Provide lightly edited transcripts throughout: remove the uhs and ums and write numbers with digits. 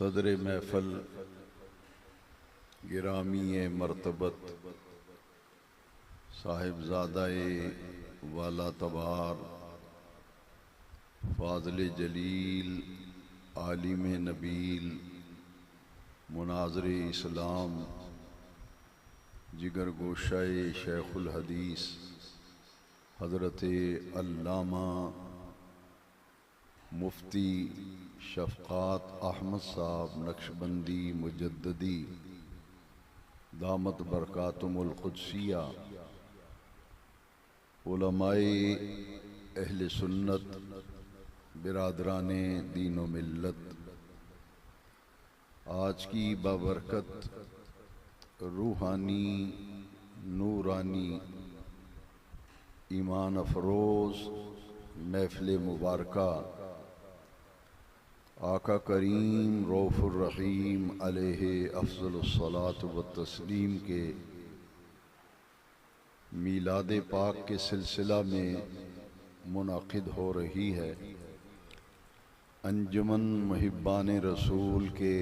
सदर महफल गिरामी मरतबत साहिबजादाए वाला तबार फाज़िल जलील आलिम नबील मुनाज़िर इस्लाम जिगर गोशाए शेखुल हदीस हज़रत अल्लामा मुफ्ती शफ़क़ात अहमद साहब नक्शबंदी मुजद्ददी दामत बरकातुमुल क़ुद्सिया उलमाए अहले सुन्नत बिरादराने दीन व मिल्लत, आज की बाबरकत रूहानी नूरानी ईमान अफरोज़ महफ़िल मुबारका आका करीम रऊफ़ुर रहीम अलैहि अफ़ज़लुस्सलातु व तस्लीम के मीलाद पाक के सिलसिला में मुनाक़िद हो रही है। अंजुमन मुहिब्बान रसूल के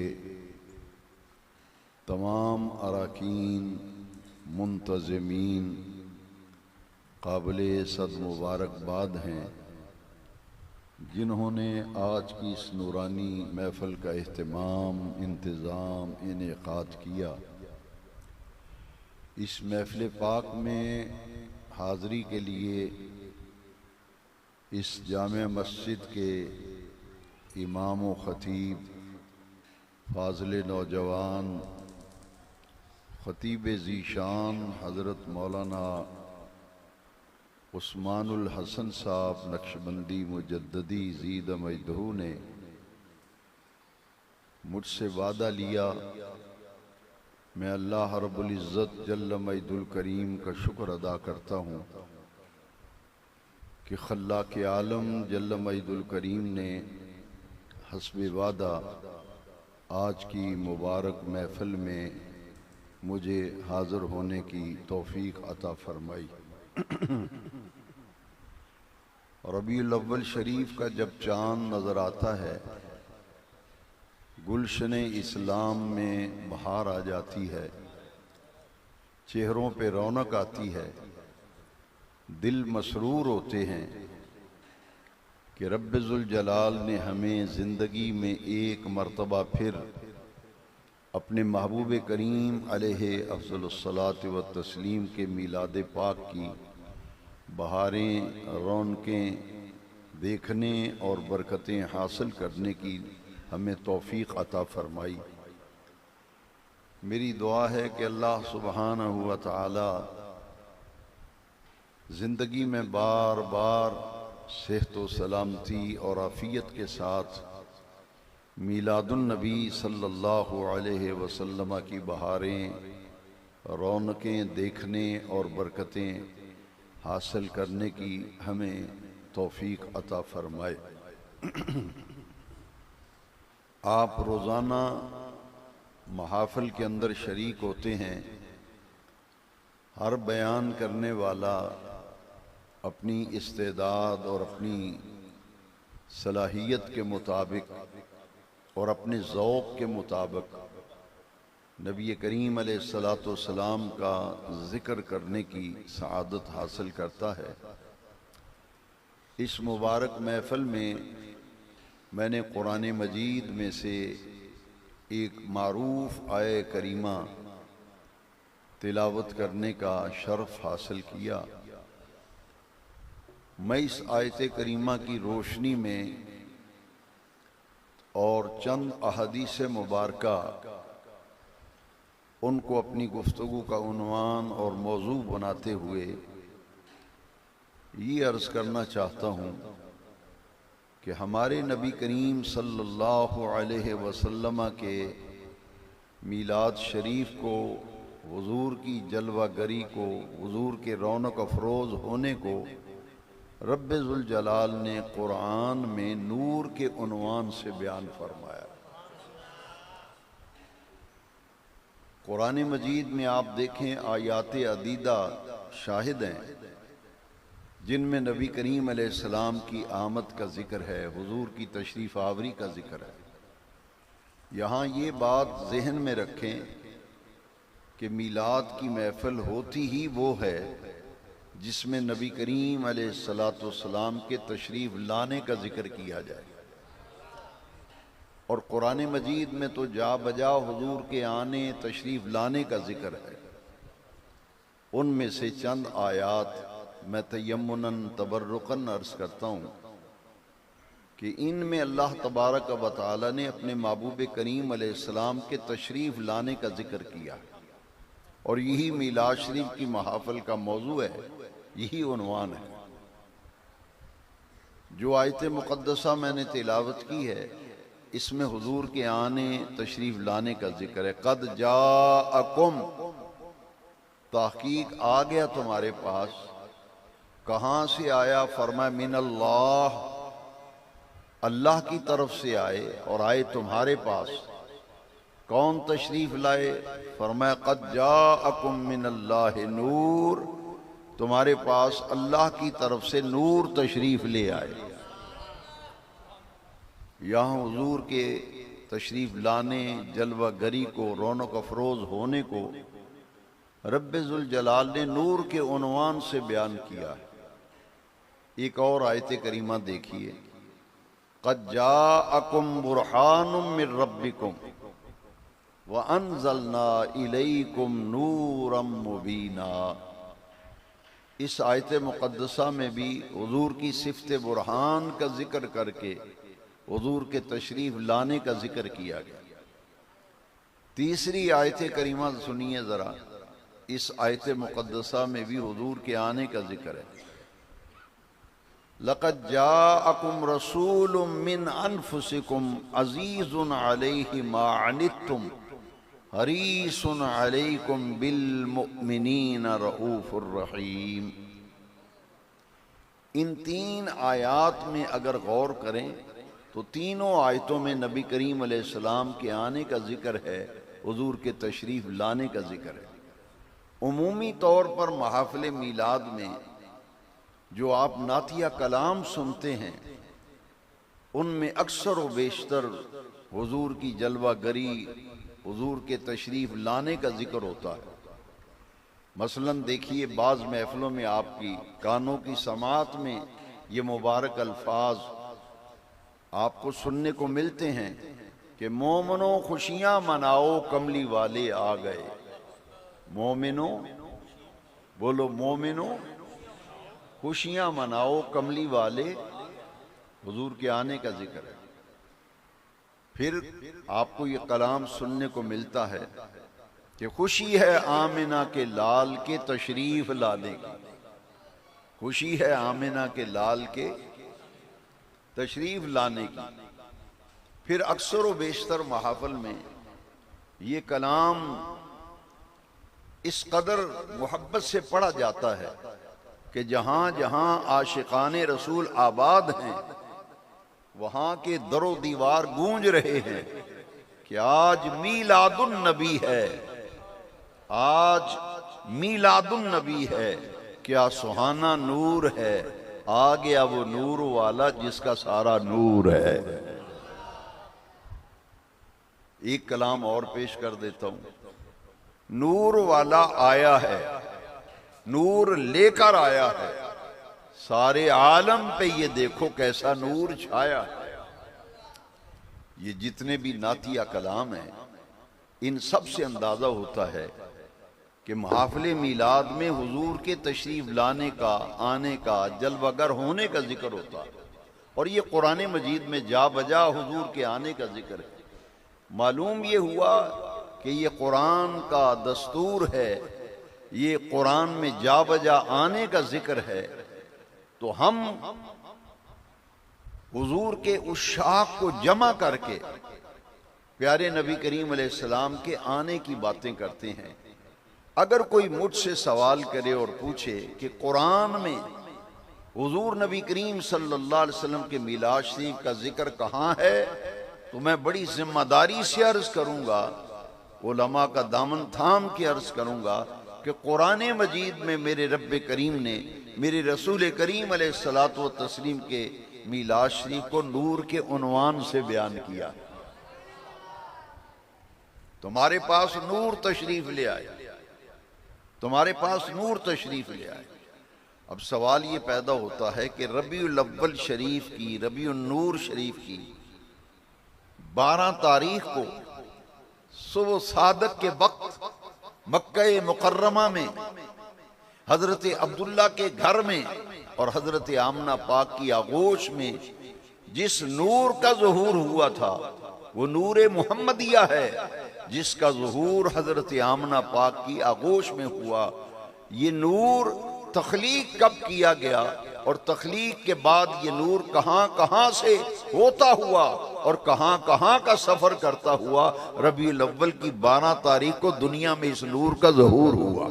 तमाम अराकीन मुंतज़मीन काबिल सद मुबारकबाद हैं, जिन्होंने आज की इस नूरानी महफ़िल का अहतमाम इंतज़ाम इनेक़ाद किया। इस महफ़िल पाक में हाज़री के लिए इस जामे मस्जिद के इमाम व ख़तीब फ़ाज़िल नौजवान ख़तीब ज़ीशान हज़रत मौलाना उस्मानुल हसन साहब नक्शबंदी मुजद्ददी ज़ीद मजदहू ने मुझसे वादा लिया। मैं अल्लाह रब्बुल इज़्ज़त जल्ल मजदुल करीम का शुक्र अदा करता हूँ कि खल्लाक़ आलम जल्ल मजदुल करीम ने हस्बे वादा आज की मुबारक महफ़िल में मुझे हाज़िर होने की तौफ़ीक़ अता फ़रमाई। रबीउल अव्वल शरीफ का जब चाँद नज़र आता है, गुलशन इस्लाम में बहार आ जाती है, चेहरों पे रौनक आती है, दिल मसरूर होते हैं कि रब्बे ज़ुल जलाल ने हमें ज़िंदगी में एक मर्तबा फिर अपने महबूब करीम अलैहि अफ़ज़लुस्सलात व तस्लीम के मीलाद पाक की बहारें रौनकें देखने और बरकतें हासिल करने की हमें तौफ़ीक़ अता फ़रमाई। मेरी दुआ है कि अल्लाह सुब्हानहू व तआला ज़िंदगी में बार बार सेहत व सलामती और आफ़ियत के साथ मीलादुन नबी सल्लल्लाहु अलैहि वसल्लम की बहारें रौनकें देखने और बरकतें हासिल करने की हमें तौफ़ीक़ अता फ़रमाए। आप रोज़ाना महाफ़िल के अंदर शरीक होते हैं। हर बयान करने वाला अपनी इस्तेदाद और अपनी सलाहियत के मुताबिक और अपने ज़ौक़ के मुताबिक नबी करीम अलैहिस्सलातु वस्सलाम का ज़िक्र करने की सआदत हासिल करता है। इस मुबारक महफ़िल में मैंने कुरान मजीद में से एक मारूफ़ आये करीमा तिलावत करने का शर्फ़ हासिल किया। मैं इस आयत करीमा की रोशनी में और चंद अहादीस मुबारका उनको अपनी गुफ्तगू का उन्वान और मौजू बनाते हुए ये अर्ज़ करना चाहता हूँ कि हमारे नबी करीम सल्लल्लाहु अलैहि वसल्लम के मीलाद शरीफ को, हुजूर की जलवागरी को, हुजूर के रौनक अफरोज़ होने को रब्बे ज़ुल जलाल ने कुरान में नूर के उन्वान से बयान फरमाया। कुरान मजीद में आप देखें आयात अदीदा शाहिद हैं जिनमें नबी करीम अलैहिस्सलाम की आमद का जिक्र है, हुजूर की तशरीफ़ आवरी का जिक्र है। यहाँ ये बात जहन में रखें कि मीलाद की महफिल होती ही वो है जिसमें नबी करीम अलैहिस्सलाम के तशरीफ़ लाने का जिक्र किया जाए। और कुरान मजीद में तो जा बजा हुजूर के आने तशरीफ़ लाने का जिक्र है। उनमें से चंद आयात मैं तयम्मुनन तबर्रुकन अर्ज़ करता हूँ कि इनमें अल्लाह तबारक व तआला ने अपने महबूब करीम अलैहिस्सलाम के तशरीफ़ लाने का जिक्र किया और यही मीलाद शरीफ की महाफिल का मौजू है, यही उन्वान है। जो आयत मुक़द्दसा मैंने तिलावत की है इसमें हुजूर के आने तशरीफ़ लाने का जिक्र है। क़द जाअकुम, ताहकीक आ गया तुम्हारे पास। कहाँ से आया? फरमाया मिनल्लाह, अल्लाह की तरफ से आए और आए तुम्हारे पास। कौन तशरीफ़ लाए? फरमाया क़द जाअकुम मिनल्लाहि नूर, तुम्हारे पास अल्लाह की तरफ से नूर तशरीफ़ ले आए। यहाँ हुजूर के तशरीफ़ लाने, जलवा गरी को, रौनक अफरोज़ होने को रब्बे ज़ुल जलाल ने नूर के उन्वान से बयान किया है। एक और आयत करीमा देखिए, क़द जाअकुम बुरहानुम मिर रब्बिकुम व अंज़लना इलैकुम नूरम मुबीना। इस आयत मुक़द्दसा में भी हुजूर की सिफ़त बुरहान का जिक्र करके हुजूर के तशरीफ़ लाने का जिक्र किया गया। तीसरी आयत करीमा सुनिए ज़रा, इस आयत मुक़द्दसा में भी हुजूर के आने का जिक्र है। लक़द जाअकुम रसूलुम मिन अनफुसिकुम अज़ीज़ुन अलैहि मा अनित्तुम हरीसुन अलैकुम बिल मुमिनीना रऊफ़ुर रहीम। इन तीन आयात में अगर गौर करें तो तीनों आयतों में नबी करीम अलैहिस्सलाम के आने का जिक्र है, हुजूर के तशरीफ़ लाने का जिक्र है। उमूमी तौर पर महफ़िल मीलाद में जो आप नातिया कलाम सुनते हैं उनमें अक्सर व बेशतर हुजूर की जलवा गरी, हुजूर के तशरीफ़ लाने का जिक्र होता है। मसलन देखिए, बाज़ महफ़िलों में आपकी कानों की समात में ये मुबारक अल्फाज आपको सुनने को मिलते हैं कि मोमिनो खुशियाँ मनाओ कमली वाले आ गए। मोमिनो, बोलो मोमिनो, खुशियाँ मनाओ कमली वाले, हुजूर के आने का जिक्र है। फिर आपको ये कलाम सुनने को मिलता है कि खुशी है आमिना के लाल के तशरीफ़ लाने की। खुशी है आमिना के लाल के तशरीफ़ लाने की। फिर अक्सर व बेशतर महाफिल में ये कलाम इस कदर मोहब्बत से पढ़ा जाता है कि जहाँ जहाँ आशिकाने रसूल आबाद हैं वहाँ के दरो दीवार गूंज रहे हैं कि आज मीलादुन नबी है, आज मीलादुन नबी है। क्या सुहाना नूर है, आ गया वो नूर वाला जिसका सारा नूर है। एक कलाम और पेश कर देता हूं। नूर वाला आया है, नूर लेकर आया है, सारे आलम पे ये देखो कैसा नूर छाया है। ये जितने भी नातिया कलाम हैं इन सब से अंदाजा होता है कि महफिल मीलाद में हुजूर के तशरीफ लाने का, आने का, जलवागर होने का जिक्र होता है। और ये कुरान मजीद में जा बजा हुजूर के आने का जिक्र है। मालूम ये हुआ कि ये कुरान का दस्तूर है, ये कुरान में जा बजा आने का जिक्र है। तो हम हुजूर के उस शाख को जमा करके प्यारे नबी करीम अलैहिस्सलाम के आने की बातें करते हैं। अगर कोई मुझसे सवाल करे और पूछे कि कुरान में हुजूर नबी करीम सल्लल्लाहु अलैहि वसल्लम के मिलाद शरीफ का जिक्र कहाँ है, तो मैं बड़ी जिम्मेदारी से अर्ज करूंगा, उलमा का दामन थाम के अर्ज करूंगा कि कुरान मजीद में मेरे रब्बे करीम ने मेरे रसूल करीम अलैहिस्सलातु व तस्लीम के मिलाद शरीफ को नूर के उन्वान से बयान किया। तुम्हारे पास नूर तशरीफ ले आए, तुम्हारे पास नूर तशरीफ ले आए। अब सवाल ये पैदा होता है कि रबीउल अव्वल शरीफ की, रबीउन नूर शरीफ की 12 तारीख को सुबह सादक के वक्त मक्का मुकर्रमा में हजरत अब्दुल्ला के घर में और हजरत आमना पाक की आगोश में जिस नूर का ज़ुहूर हुआ था वो नूर मुहम्मदिया है, जिसका ज़ुहूर हजरत आमना पाक की आगोश में हुआ। ये नूर तख्लीक कब किया गया और तख्लीक के बाद ये नूर कहां कहां से होता हुआ और कहां कहां का सफर करता हुआ रबीउल अव्वल की 12 तारीख को दुनिया में इस नूर का ज़ुहूर हुआ।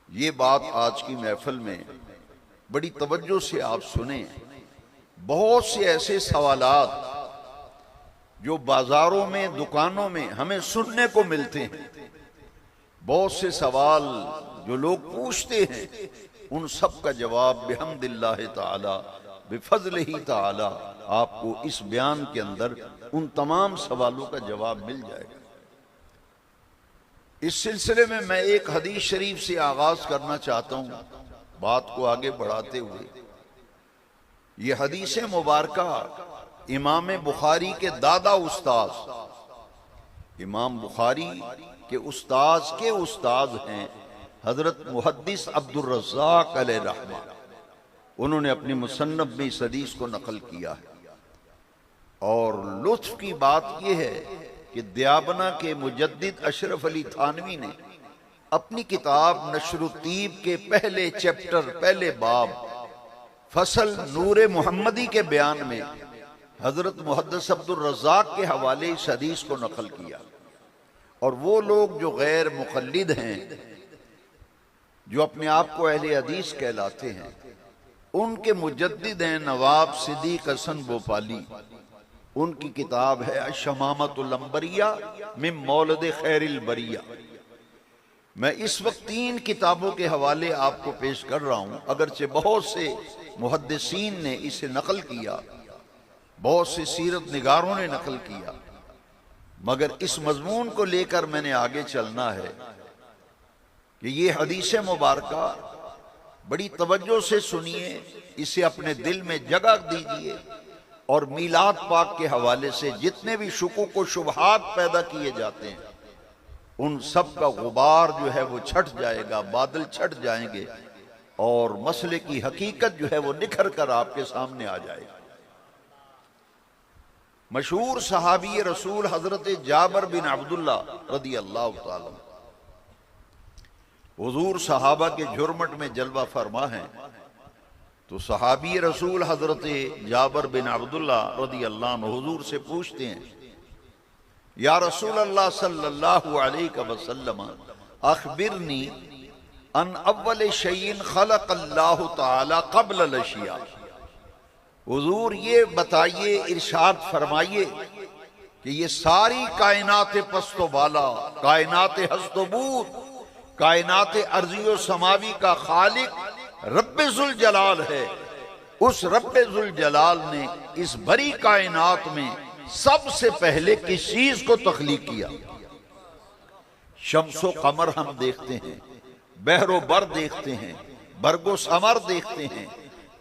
ये बात आज की महफिल में बड़ी तवज्जो से आप सुने। बहुत से ऐसे सवालात जो बाजारों में, दुकानों में हमें सुनने को मिलते हैं, बहुत से सवाल जो लोग पूछते हैं, उन सब का जवाब बिहम्दिल्लाह ताला बिफज़लिही ताला आपको इस बयान के अंदर उन तमाम सवालों का जवाब मिल जाएगा। इस सिलसिले में मैं एक हदीस शरीफ से आगाज करना चाहता हूं बात को आगे बढ़ाते हुए। ये हदीस मुबारका इमाम बुखारी के दादा उस्ताद, इमाम बुखारी के उस्ताद हैं हजरत मुहद्दिस अब्दुर रज़्ज़ाक अलैहि रहमा। उन्होंने अपनी मुसन्नफ में इस हदीस को नकल किया है। और लुत्फ की बात यह है कि दयाबना के मुजद्दिद अशरफ अली थानवी ने अपनी किताब नशरुत्तीब के पहले चैप्टर, पहले बाब फसल नूर मुहम्मदी के बयान में हजरत मुहद्दिस अब्दुर रज़्ज़ाक के हवाले इस हदीस को नकल किया। और वो लोग जो गैर मुक़ल्लिद हैं, जो अपने आप को अहले हदीस कहलाते हैं, उनके मुजद्दिद हैं नवाब सिद्दीक़ हसन भोपाली। उनकी किताब है अश-शमामतुल अंबरिया मिन मौलिद खैरिल बरिया। मैं इस वक्त 3 किताबों के हवाले आपको पेश कर रहा हूं। अगरचे बहुत से मुहद्दिसीन ने इसे नकल किया, बहुत से सीरत निगारों ने नकल किया, मगर इस मजमून को लेकर मैंने आगे चलना है कि ये हदीस मुबारका बड़ी तवज्जो से सुनिए, इसे अपने दिल में जगह दीजिए और मीलाद पाक के हवाले से जितने भी शुकूक व शुबहात पैदा किए जाते हैं उन सब का गुबार जो है वो छट जाएगा, बादल छट जाएंगे और मसले की हकीकत जो है वो निखर कर आपके सामने आ जाएगी। मशहूर सहाबी रसूल हजरत जाबिर बिन अब्दुल्ला रदी अल्लाह ताला हुजूर सहाबा के झुरमट में जलवा फरमा है। तो सहाबी रसूल हजरत जाबिर बिन अब्दुल्ला रदी अल्लाह अन्हु हुजूर से पूछते हैं, या रसूल अल्लाह सल्लल्लाहु अलैहि वसल्लम अखबिरनी अन अव्वल शैइन खलक़ल्लाहु ताला क़ब्ल अल-अशिया। हुजूर ये बताइए, इरशाद फरमाइए कि ये सारी कायनात पस्तो बाला, कायनात हस्तबूत, कायनात अर्ज़ी समावी का खालिक रब्बे जुल जलाल है। उस रब्बे जुल जलाल ने इस बड़ी कायनात में सबसे पहले किस चीज को तख्लीक किया? शम्सो कमर हम देखते हैं, बहरो बर देखते हैं, बरगो समर देखते हैं,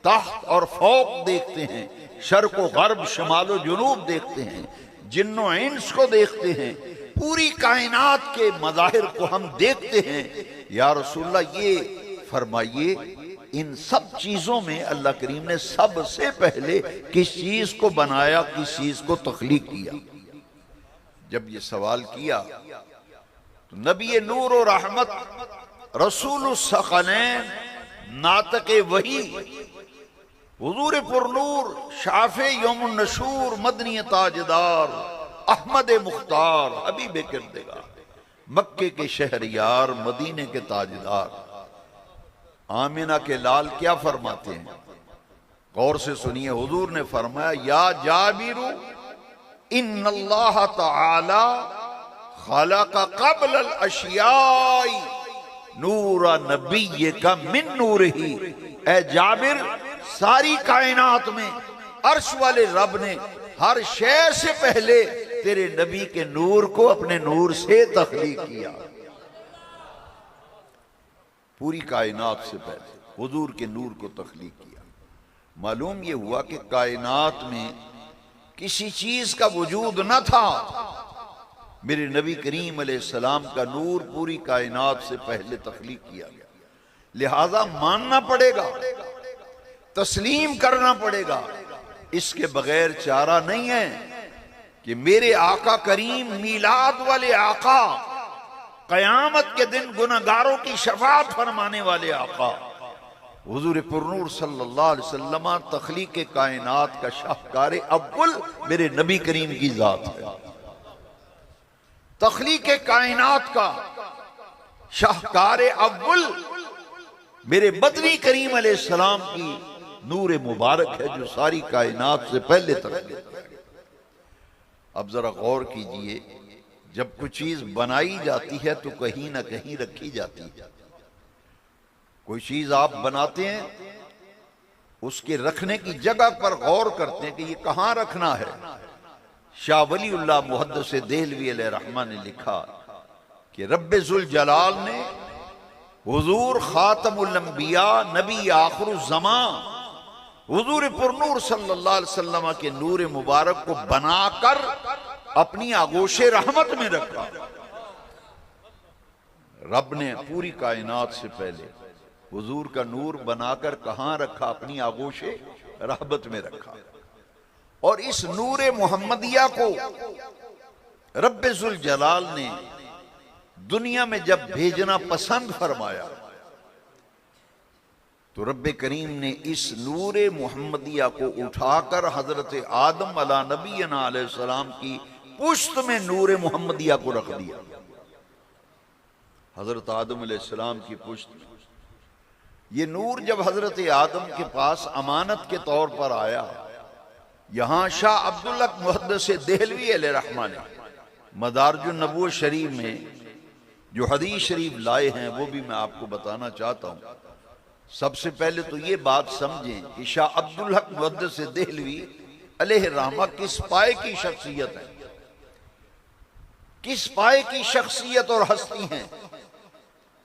तख्त और फौक देखते हैं, शर्क व गर्ब, शमालो जुनूब देखते हैं, जिन्नो इंस को देखते हैं, पूरी कायनात के मज़ाहिर को हम देखते हैं। या रसूलल्लाह ये फरमाइए इन सब चीजों में अल्लाह करीम ने सबसे पहले किस चीज को बनाया, किस चीज को तख्लीक किया? जब ये सवाल किया तो नबी नूर और रहमत रसूल सक़लैन नातक़े वही हुजूर पुरनूर शाफ़े यौमुन नशूर मदनी ताजदार अहमद मुख्तार हबीब किरदगार मक्के के शहरियार मदीने के ताजदार आमिना के लाल क्या फरमाते हैं? गौर से सुनिए। हुजूर ने फरमाया, या जाबिरू इन्नल्लाह तआला खलक़ क़ब्ल अल-अशियाई नूरा नबिय्यका मिन नूरिही। ए जाबिर, सारी कायनात में अर्श वाले रब ने हर शय से पहले तेरे नबी के नूर को अपने नूर से तख्लीक किया। पूरी कायनात से पहले हुजूर के नूर को तख्लीक किया। मालूम यह हुआ कि कायनात में किसी चीज का वजूद न था, मेरे नबी करीम अलैहिस्सलाम का नूर पूरी कायनात से पहले तख्लीक किया गया। लिहाजा मानना पड़ेगा, तस्लीम करना पड़ेगा, इसके बगैर चारा नहीं है कि मेरे आका करीम मीलाद वाले आका, कयामत के दिन गुनहगारों की शफाअत फरमाने वाले आका हुजूर पुरनूर सल्लल्लाहु अलैहि वसल्लम तख्लीक कायनात का शाहकार अव्वल मेरे नबी करीम की जात है। तख्लीक कायनात का शाहकार अव्वल मेरे बदवी करीम अलैहिस्सलाम की नूर मुबारक है, जो सारी कायनात से पहले तक। अब जरा गौर कीजिए, जब कोई चीज बनाई जाती है तो कहीं ना कहीं रखी जाती है। कोई चीज आप बनाते हैं, उसके रखने की जगह पर गौर करते हैं कि ये कहां रखना है। शाह वलीउल्लाह मुहद्दिस देहलवी अलैहि रहमा ने लिखा कि रब्बे जुल जलाल ने हुजूर खातमुल अंबिया नबी आखिरुज़्ज़मां हुजूर पुरनूर सल्लल्लाहु अलैहि वसल्लम के नूर मुबारक को बनाकर अपनी आगोशे रहमत में रखा। रब ने पूरी कायनात से पहले हुजूर का नूर बनाकर कहां रखा? अपनी आगोशे रहमत में रखा। और इस नूर मोहम्मदिया को रब्बे जुल जलाल ने दुनिया में जब भेजना पसंद फरमाया तो रब्बे करीम ने इस नूर मोहम्मदिया को उठाकर हजरत आदम अला नबीना अलैहिस्सलाम की पुश्त में नूर मोहम्मदिया को रख दिया। हजरत आदम अलैहिस्सलाम की पुश्त में ये नूर जब हजरत आदम के पास अमानत के तौर पर आया, यहां शाह अब्दुल हक मुहद्दिस देहलवी अलैहि रहमा ने मदारिजुन नबुव्वत शरीफ में जो हदीस शरीफ लाए हैं वो भी मैं आपको बताना चाहता हूं। सबसे पहले तो ये बात समझें कि शाह अब्दुल हक मुहद्दिस देहलवी अलैहि रहमा किस पाए की शख्सियत है, किस पाए की शख्सियत और हस्ती हैं।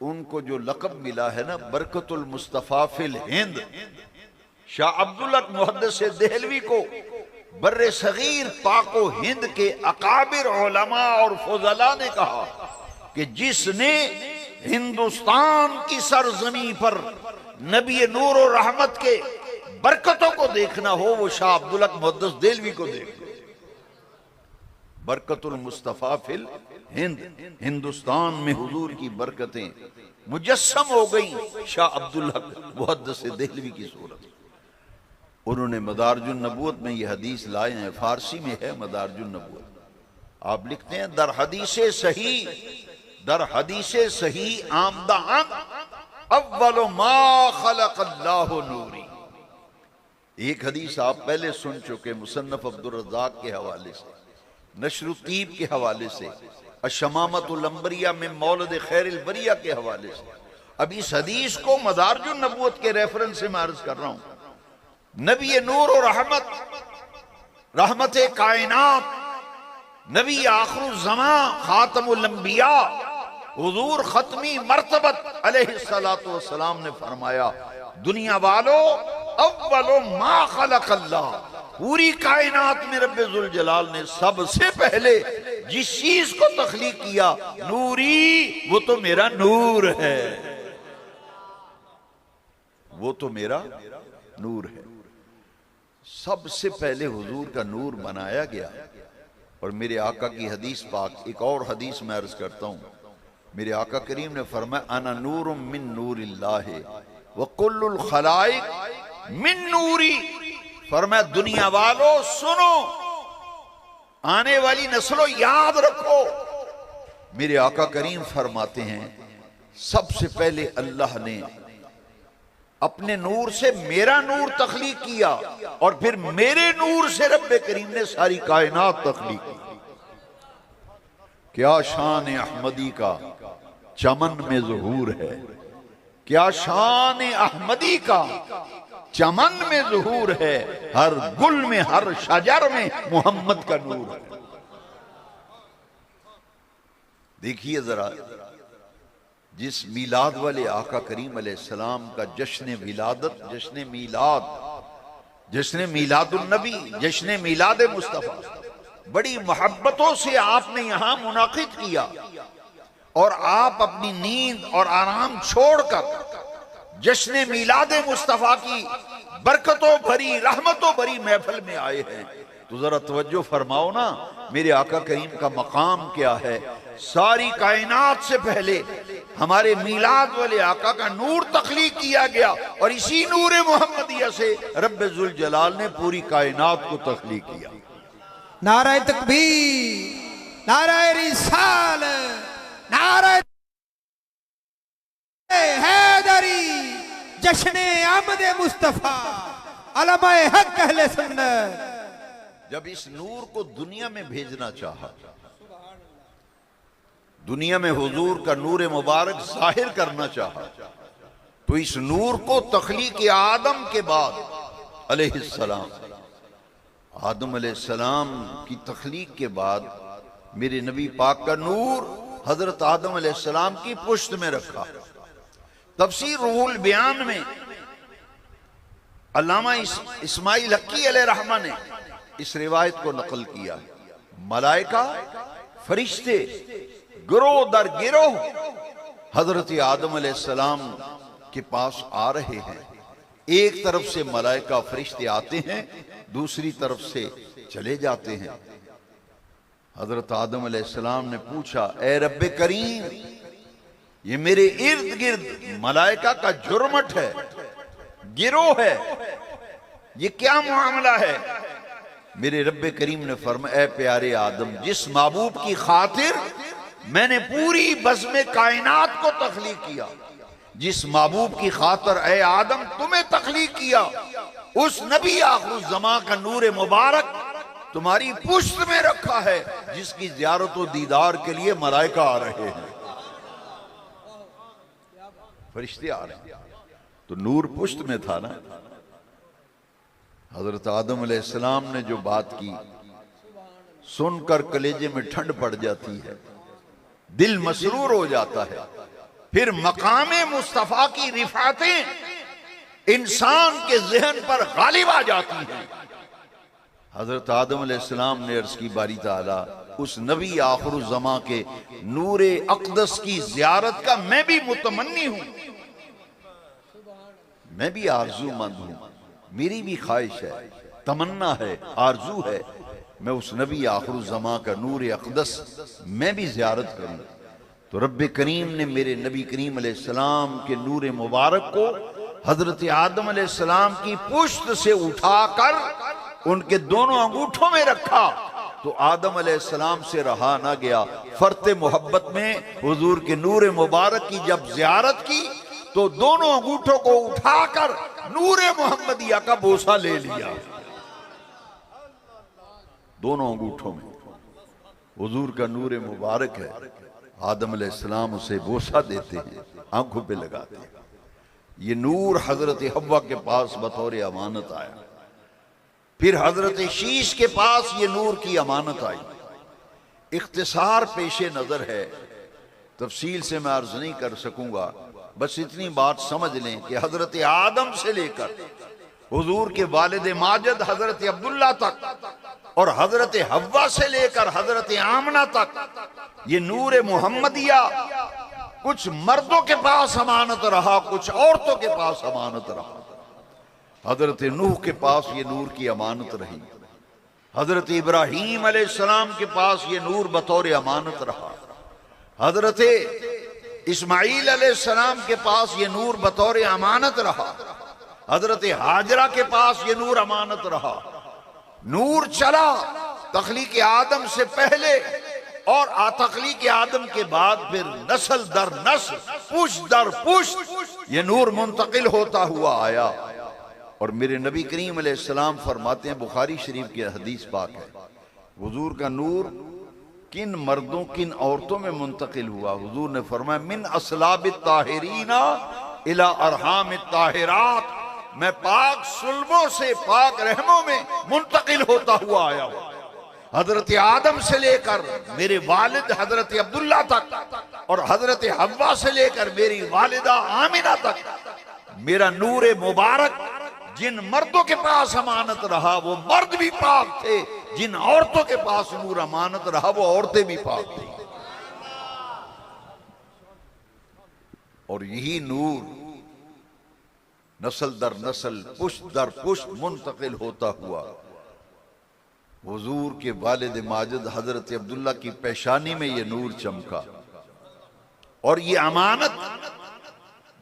उनको जो लक़ब मिला है ना बरकतुल मुस्तफ़ा फिल हिंद, शाह अब्दुल हक मुहद्दिस देहलवी को बर्रे सगीर पाको हिंद के अकाबिर उलमा और फुज़ला ने कहा कि जिसने हिंदुस्तान की सरजमी पर नबी नूर और रहमत के बरकतों को देखना हो वो शाह अब्दुल हक मुहद्दिस देहलवी को देखो। बरकतुल मुस्तफ़ा फिल हिंद, हिंदुस्तान में हुजूर की बरकतें मुजस्सम हो गई शाह अब्दुल हक मुहद्दिस देहलवी की सूरत। उन्होंने मदारिजुन नबुव्वत में यह हदीस लाए हैं, फारसी में है मदारिजुन नबुव्वत। आप लिखते हैं दर हदीसे सही आमदा अव्वलो मा खलक़ल्लाहु नूरी। एक हदीस आप पहले सुन चुके मुसन्नफ अब्दुर रज़्ज़ाक के हवाले से, नशरुत्तीब के हवाले से, अशमामतुल अंबरिया में मौलद खैरिल बरिया के हवाले से। अब इस हदीस को मदारिजुन नबुव्वत के रेफरेंस से मैं अर्ज कर रहा हूं। नबी नूर और रहमत, रहमत कायनात, नबी आखिरुज़्ज़मां, खातमुल अंबिया हुजूर खत्मी मर्तबत अलैहिस्सलातु वस्सलाम ने फरमाया, दुनिया वालों अव्वलो मा खलक़ल्लाह, पूरी कायनात में रब्बे जुल जलाल ने सबसे पहले जिस चीज को तख्लीक किया, नूरी, वो तो मेरा नूर है, वो तो मेरा नूर है। सबसे पहले हुजूर का नूर बनाया गया। और मेरे आका की हदीस पाक, एक और हदीस में अर्ज करता हूं, मेरे आका करीम ने फरमाया अना नूरुम मिन नूरिल्लाह व कुल्लुल खलाइक मिन नूरी। फरमाया दुनिया वालों सुनो, आने वाली नस्लों याद रखो, मेरे आका करीम फरमाते हैं सबसे पहले अल्लाह ने अपने नूर से मेरा नूर तख्लीक किया और फिर मेरे नूर से रब्बे करीम ने सारी कायनात तख्लीक की। क्या शान अहमदी का चमन में ज़ुहूर है, क्या शान अहमदी का चमन में ज़ुहूर है, हर गुल में हर शजर में मोहम्मद का नूर है। देखिए जरा, जिस मीलाद वाले आका करीम अलैहिस्सलाम का जश्न विलादत, जश्न मीलाद, जश्न मीलादुन नबी, जश्न मीलाद मुस्तफ़ा बड़ी मोहब्बतों से आपने यहां मुनाकिद किया, और आप अपनी नींद और आराम छोड़कर जश्न मीलाद मुस्तफ़ा की बरकतों भरी, रहमतों भरी महफिल में आए हैं। तो जरा तवज्जो फरमाओ ना, मेरे आका करीम का मकाम क्या है। सारी कायनात से पहले हमारे मीलाद वाले आका का नूर तख्लीक किया गया, और इसी नूर मोहम्मदिया से रब्बे जुल जलाल ने पूरी कायनात को तख्लीक किया। नाराए तकबीर, नाराए रिसाल, नाराए हैदरी, जश्ने आमद मुस्तफा, अलमाए हक अहले सुन्नत। जब इस नूर को दुनिया में भेजना चाहा, दुनिया में हुजूर का नूर मुबारक जाहिर करना चाहा, तो इस नूर को तख्लीक आदम के बाद अलैहिस्सलाम, आदम अलैहिस्सलाम की तख्लीक के बाद मेरे नबी पाक का नूर हजरत आदम अलैहिस्सलाम की पुश्त में रखा। तफसीर रूहुल बयान में अल्लामा इस्माइल हक्की अलैहिर्रहमा ने इस रिवायत को नकल किया। मलाइका फरिश्ते गिरोह दर गिरोह हजरत आदम अलैहिस्सलाम के पास आ रहे हैं। एक तरफ से मलाइका फरिश्ते आते हैं, दूसरी तरफ से चले जाते हैं। हजरत आदम अलैहिस्सलाम ने पूछा, ए रब्बे करीम, ये मेरे इर्द गिर्द मलाइका का जुर्मट है, गिरोह है, ये क्या मामला है। मेरे रब्बे करीम ने फरमाया, ए प्यारे आदम, जिस महबूब की खातिर मैंने पूरी बज़्म कायनात को तख्लीक किया, जिस महबूब की खातिर ए आदम तुम्हें तख्लीक किया, उस नबी आखिर ज़मा का नूर मुबारक तुम्हारी पुश्त में रखा है, जिसकी ज़ियारत और दीदार के लिए मलाइका आ रहे हैं, फरिश्ते आ रहे हैं। तो नूर पुश्त में था ना। हजरत आदम अलैहिस्सलाम ने जो बात की, सुनकर कलेजे में ठंड पड़ जाती है, दिल मसरूर हो जाता है। फिर मकामे मुस्तफा की रिफातें इंसान के जहन पर गालिब आ जाती हैं। हजरत आदम अलैहिस्सलाम ने अर्ज की, बारी ताला, उस नबी आखिर ज़मा के नूरे अक़दस की ज़ियारत का मैं भी मुतमन्नी हूं, मैं भी आरज़ूमंद हूं, मेरी भी ख्वाहिश है, तमन्ना है, आरजू है, मैं उस नबी आखिर ज़मा का नूर अक़दस मैं भी ज़ियारत करूं। तो रब्बे करीम ने मेरे नबी करीम अलैहिस्सलाम के नूर मुबारक को हजरत आदम अलैहिस्सलाम की पुश्त से उठाकर उनके दोनों अंगूठों में रखा। तो आदम अलैहिस्सलाम से रहा ना गया, फर्ते मोहब्बत में हुजूर के नूर मुबारक की जब ज़ियारत की, तो दोनों अंगूठों को उठाकर नूरे मोहम्मदिया का बोसा ले लिया। दोनों अंगूठों में हुजूर का नूरे मुबारक है। आदम अलैहिस्सलाम उसे बोसा देते हैं, आंखों पे लगाते हैं। ये नूर हजरत हव्वा के पास बतौर अमानत आया। फिर हजरत शीश के पास ये नूर की अमानत आई। इख्तिसार पेशे नजर है, तफसील से मैं अर्ज नहीं कर सकूंगा, बस इतनी बात समझ लें कि हजरत आदम से लेकर हुजूर के वालिद माजिद हजरत अब्दुल्ला तक और हजरत हव्वा से लेकर हजरत आमना तक ये नूर मोहम्मदिया कुछ मर्दों के पास अमानत रहा, कुछ औरतों के पास अमानत रहा। हजरत नूह के पास ये नूर की अमानत रही, हजरत इब्राहीम अलैहिस्सलाम के पास ये नूर बतौर अमानत रहा, हजरत इस्माइल अलैहिस्सलाम के पास ये नूर बतौर अमानत रहा, हजरत हाजरा के पास ये नूर अमानत रहा। नूर चला तख्लीक आदम से पहले और तख्लीक आदम के बाद, फिर नस्ल दर नस्ल, पुश्त दर पुश्त ये नूर मुंतकिल होता हुआ आया। और मेरे नबी करीम अलैहिस्सलाम फरमाते हैं, बुखारी शरीफ की हदीस पाक है, हुजूर का नूर किन मर्दों किन औरतों में मुंतकिल हुआ। हुजूर ने फरमाया, मिन असलाब ताहिरीना इला अरहाम ताहिरात, मैं पाक सुल्बों से पाक रहमों में मुंतकिल होता हुआ आया हूं। हजरत आदम से लेकर मेरे वालिद हजरत अब्दुल्ला तक और हजरत हव्वा से लेकर मेरी वालिदा आमिना तक मेरा नूर मुबारक जिन मर्दों के पास अमानत रहा वो मर्द भी पाक थे, जिन औरतों के पास नूर अमानत रहा वो औरतें भी पाक थी। और यही नूर नस्ल दर नस्ल पुश्त दर पुश्त मुंतकिल होता हुआ हुजूर के वालिद माजिद हजरत अब्दुल्ला की पेशानी में ये नूर चमका। और ये अमानत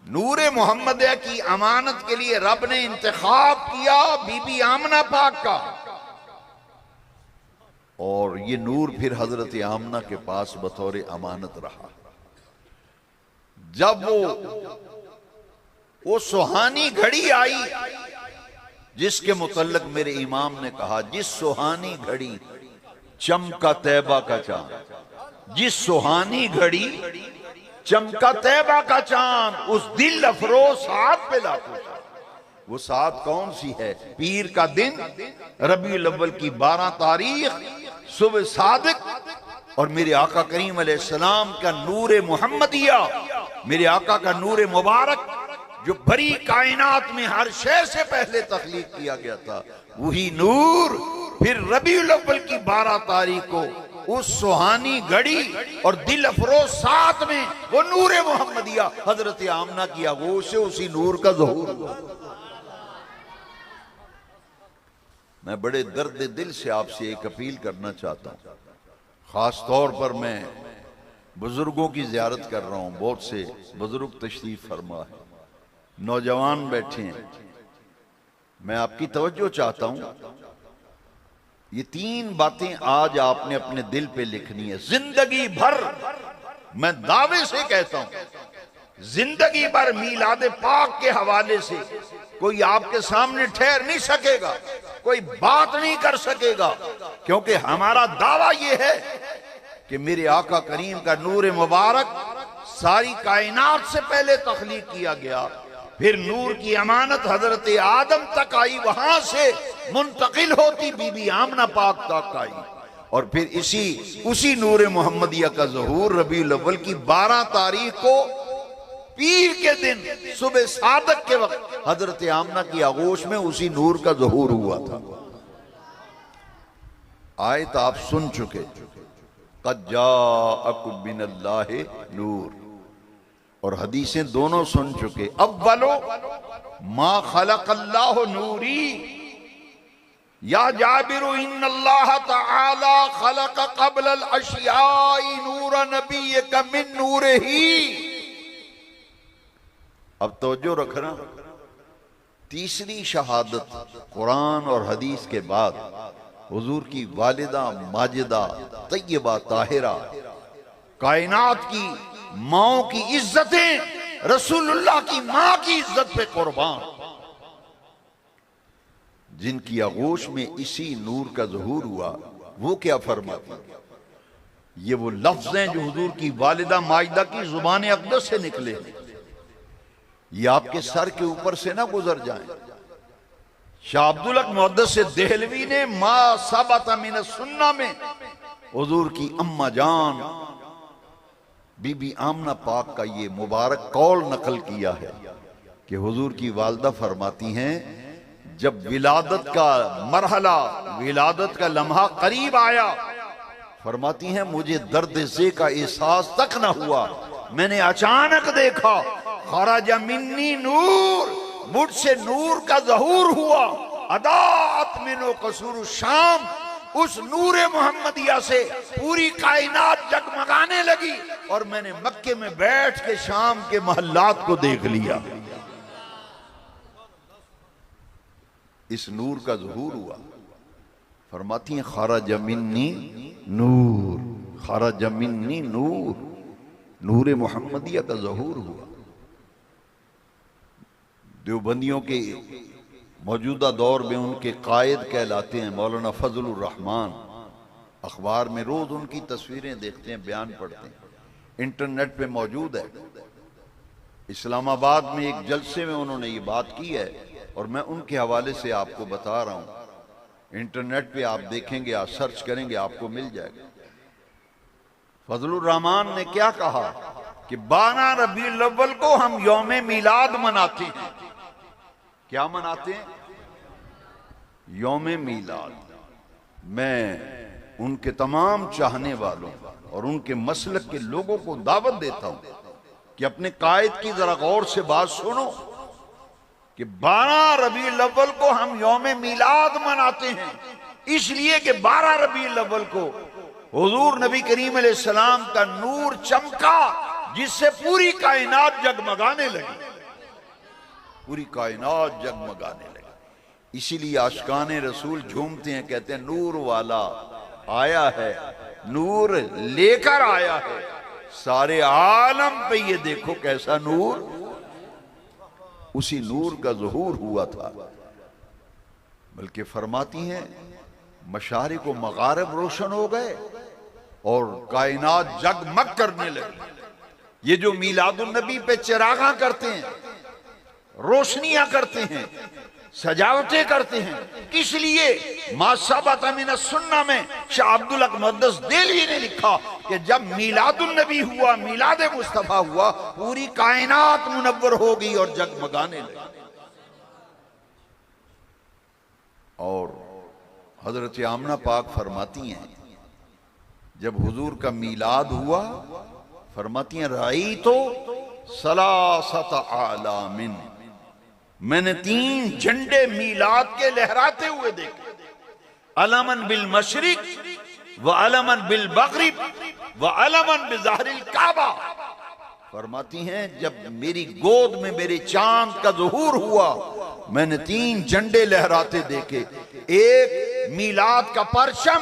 नूरे मोहम्मदिया की अमानत के लिए रब ने इंतखाब किया बीबी आमना पाक का। और ये नूर फिर हजरत आमना के पास बतौर अमानत रहा। जब वो सुहानी घड़ी आई जिसके मुतल्लक मेरे इमाम ने कहा, जिस सुहानी घड़ी चमका तैबा का चांद, जिस सुहानी घड़ी चमका तैबा का चांद, उस दिल अफरोज साथ पे लाखों। वो साथ कौन सी है? पीर का दिन, रबीउल अव्वल की 12 तारीख, सुबह सादिक और मेरे आका करीम अलैहिस्सलाम का नूर मुहम्मदिया, मेरे आका का नूर मुबारक जो बड़ी कायनात में हर शय से पहले तख्लीक किया गया था, वही नूर फिर रबीउल अव्वल की 12 तारीख को उस सुहानी घड़ी और दिल अफरोज साथ में वो नूर मुहम्मदिया हजरत आमना की आगोश से उसी नूर का ज़हूर हुआ। मैं बड़े दर्द दिल से आपसे एक अपील करना चाहता हूं। खास तौर पर मैं बुजुर्गों की जियारत कर रहा हूं। बहुत से बुजुर्ग तशरीफ फरमा है, नौजवान बैठे हैं। मैं आपकी तवज्जो चाहता हूं। ये 3 बातें आज आपने अपने दिल पे लिखनी है। जिंदगी भर मैं दावे से कहता हूं, जिंदगी भर मीलाद पाक के हवाले से कोई आपके सामने ठहर नहीं सकेगा, कोई बात नहीं कर सकेगा, क्योंकि हमारा दावा यह है कि मेरे आका करीम का नूर मुबारक सारी कायनात से पहले तख्लीक किया गया, फिर नूर की अमानत हजरत आदम तक आई, वहां से मुंतकिल होती बीबी आमना पाक तक आई, और फिर उसी नूर मुहम्मदिया का ज़हूर रबीउल अव्वल की 12 तारीख को पीर के दिन सुबह सादक के वक्त हजरत आमना की आगोश में उसी नूर का ज़हूर हुआ था। आयत आप सुन चुके, क़द जाअकुम मिनल्लाहि नूर, और हदीसें दोनों सुन चुके। अव्वलो मा खलक़ल्लाहु नूरी या जाबिरु इन्नल्लाह तआला खलक़ क़ब्लल अशियाई नूर नबिय्यिका मिन नूरिही। अब तवज्जो रखना, तीसरी शहादत कुरान और हदीस के बाद हुजूर की वालिदा माजिदा तय्यबा ताहिरा, कायनात की माओ की इज्जतें रसूलुल्लाह की मां की इज्जत पे कुर्बान, जिनकी आगोश में इसी नूर का ज़हूर हुआ, वो क्या फरमाती? ये वो लफ्ज़ हैं जो हुजूर की वालिदा माजिदा की जुबान अक़दस से निकले, ये आपके सर के ऊपर से ना गुजर जाएं। शाह अब्दुल हक मुहद्दिस देहलवी ने मा सबत मिन सुन्ना में हुजूर की अम्मा जान बीबी आमना पाक का ये मुबारक कौल नकल किया है कि हुजूर की वालदा फरमाती हैं, जब विलादत का मरहला, विलादत का लम्हा करीब आया, फरमाती हैं मुझे दर्द ज़े का एहसास तक न हुआ, मैंने अचानक देखा खरज मिन्नी नूर, मुझसे नूर का ज़हूर हुआ, अदात मिनो कसूर शाम, उस नूर मोहम्मदिया से पूरी कायनात जगमगाने लगी, और मैंने मक्के में बैठ के शाम के महल्लात को देख लिया। इस नूर का ज़हूर हुआ। फरमाती हैं खरज मिन्नी नूर, खरज मिन्नी नूर, नूर मोहम्मदिया का ज़हूर हुआ। देवबंदियों के मौजूदा दौर में उनके कायद कहलाते हैं मौलाना फजलुर रहमान। अखबार में रोज उनकी तस्वीरें देखते हैं, बयान पढ़ते हैं, इंटरनेट पे मौजूद है। इस्लामाबाद में एक जलसे में उन्होंने ये बात की है और मैं उनके हवाले से आपको बता रहा हूँ। इंटरनेट पे आप देखेंगे, आप सर्च करेंगे, आपको मिल जाएगा। फजलुर रहमान ने क्या कहा कि 12 रबीउल अव्वल को हम यौम मिलाद मनाते हैं। क्या मनाते हैं? यौम मिलाद। मैं उनके तमाम चाहने वालों और उनके मसलक के लोगों को दावत देता हूं कि अपने कायद की जरा गौर से बात सुनो कि 12 रबीउल अव्वल को हम यौम मिलाद मनाते हैं, इसलिए कि 12 रबीउल अव्वल को हुजूर नबी करीम अलैहिस्सलाम का नूर चमका, जिससे पूरी कायनात जगमगाने लगी, पूरी कायनात जगमगाने लगी। इसीलिए आशिकाने रसूल झूमते हैं, कहते हैं नूर वाला आया है, नूर लेकर आया है सारे आलम पे, ये देखो कैसा नूर। उसी नूर का ज़ुहूर हुआ था। बल्कि फरमाती हैं मशारिक व मगारिब रोशन हो गए और कायनात जगमग करने लगी। ये जो मीलादुन नबी पे चिरागा करते हैं, रोशनियां करते हैं, सजावटें करते हैं, किस लिए? मासाबत मिन सुन्ना में शाह अब्दुल हक मुहद्दिस देलवी ने लिखा कि जब मीलादुन नबी हुआ, मीलाद मुस्तफा हुआ, पूरी कायनात मुनव्वर हो गई और जगमगाने लगी। और हजरत आमना पाक फरमाती हैं जब हुजूर का मीलाद हुआ, फरमाती हैं राई तो सलासत आलामिन, मैंने 3 झंडे मीलाद के लहराते हुए देखे। अलमन बिल मशरिक व अलमन बिल मगरिब व अलमन बिज़हरिल काबा। फरमाती हैं जब मेरी गोद में मेरे चांद का ज़ुहूर हुआ, मैंने 3 झंडे लहराते देखे। एक मीलाद का परचम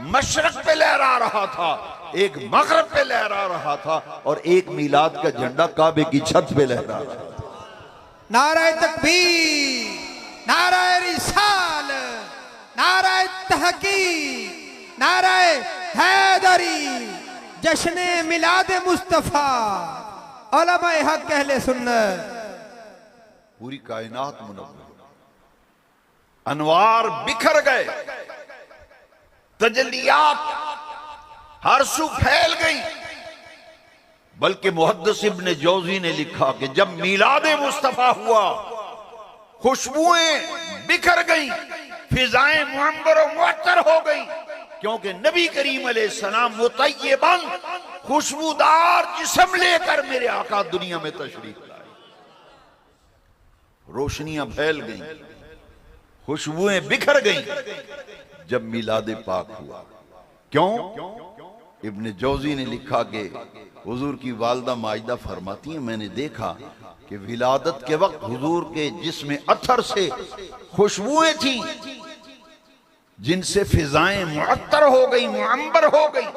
मशरक पे लहरा रहा था, एक मगरिब पे लहरा रहा था, और एक मीलाद का झंडा काबे की छत पे लहरा रहा था। नाराए तकबीर, नाराए रिसालत, नाराए तहकीक, नाराए हैदरी, जश्ने मिलाद मुस्तफा, उलमाए हक अहले सुन्नत। पूरी कायनात मुनव्वर, अनवार बिखर गए, तजल्लियात हर सू फैल गई। बल्कि मुहद्दिस इब्न जौजी ने लिखा कि जब मीलाद मुस्तफा हुआ, खुशबुएं बिखर गई, फिजाएं मुअम्बर और मुअत्तर हो गई, क्योंकि नबी करीम अलैहिस्सलाम मुतय्यबन, खुशबूदार जिस्म लेकर मेरे आका दुनिया में तशरीफ लाए। रोशनियां फैल गई, खुशबुएं बिखर गई जब मिलाद पाक हुआ। क्यों? इब्न जौजी ने लिखा कि हुजूर की वालदा माजिदा फरमाती हैं मैंने देखा कि विलादत के वक्त हुजूर के जिस्म अथर से खुशबुएं थी जिनसे फिजाएं मुअत्तर हो गई, मुअम्बर हो गई,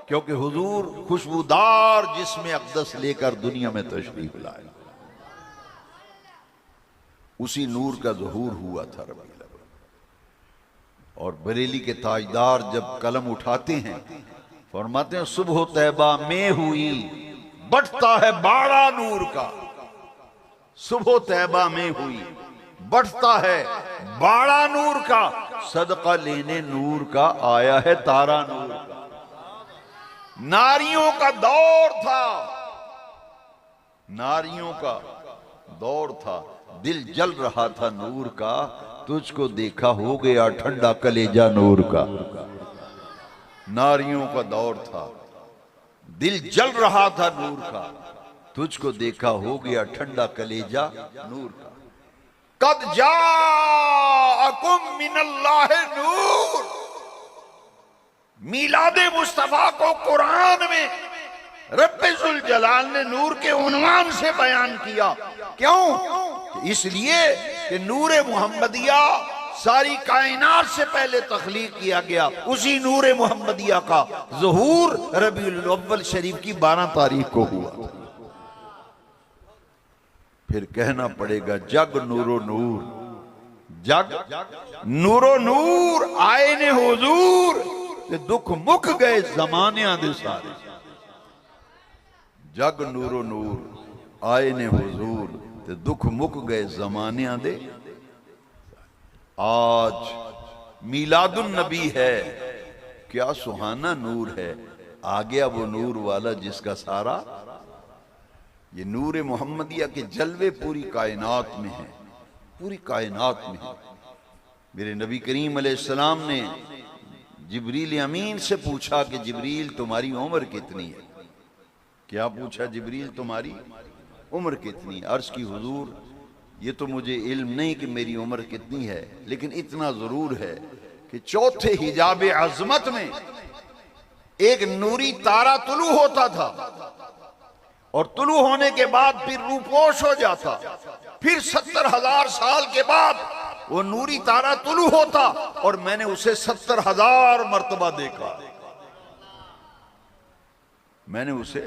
क्योंकि हुजूर खुशबूदार जिस्म अक़दस लेकर दुनिया में तशरीफ लाए। उसी नूर का ज़ुहूर हुआ था रबीउल अव्वल। और बरेली के ताजदार जब कलम उठाते हैं, फरमाते हैं सुबह तैबा में हुई, बढ़ता है बाड़ा नूर का। सुबह तैबा में हुई, बढ़ता है बाड़ा नूर का, सदका लेने नूर का आया है तारा नूर का। नारियों का दौर था, नारियों का दौर था, दिल जल रहा था नूर का, तुझको देखा हो गया ठंडा कलेजा नूर का। नारियों का दौर था, दिल जल रहा था नूर का, तुझको देखा हो गया ठंडा कलेजा नूर का। कद जाअकुम मिनल्लाहि नूर, मीलाद मुस्तफा को कुरान में रब्बुल जलाल ने नूर के उन्वान से बयान किया। क्यों? इसलिए कि नूर मुहम्मदिया सारी कायनात से पहले तख्लीक किया गया। उसी नूर मुहम्मदिया का ज़ुहूर रबीउल अव्वल शरीफ की 12 तारीख को हुआ। फिर कहना पड़ेगा जग नूरो नूर, जग नूरो नूर आए ने हुजूर, ते दुख मुक गए जमानियां दे सारे। जग नूरो नूर आए ने हुजूर, ते दुख मुक गए जमानियां दे। आज मीलादुन नबी है, क्या सुहाना नूर है। आ गया वो नूर वाला जिसका सारा, ये नूर मोहम्मदिया के जलवे पूरी कायनात में है, पूरी कायनात में है। मेरे नबी करीम अलैहिस्सलाम ने जिब्रील अमीन से पूछा कि जिब्रील तुम्हारी उम्र कितनी है। क्या पूछा जिब्रील, तुम्हारी उम्र कितनी है। अर्ज की हुजूर ये तो मुझे इल्म नहीं कि मेरी उम्र कितनी है, लेकिन इतना जरूर है कि चौथे हिजाब अजमत में एक नूरी तारा तुलू होता था और तुलू होने के बाद फिर रूपोश हो जाता, फिर 70,000 साल के बाद वो नूरी तारा तुलू होता और मैंने उसे 70,000 मर्तबा देखा। मैंने उसे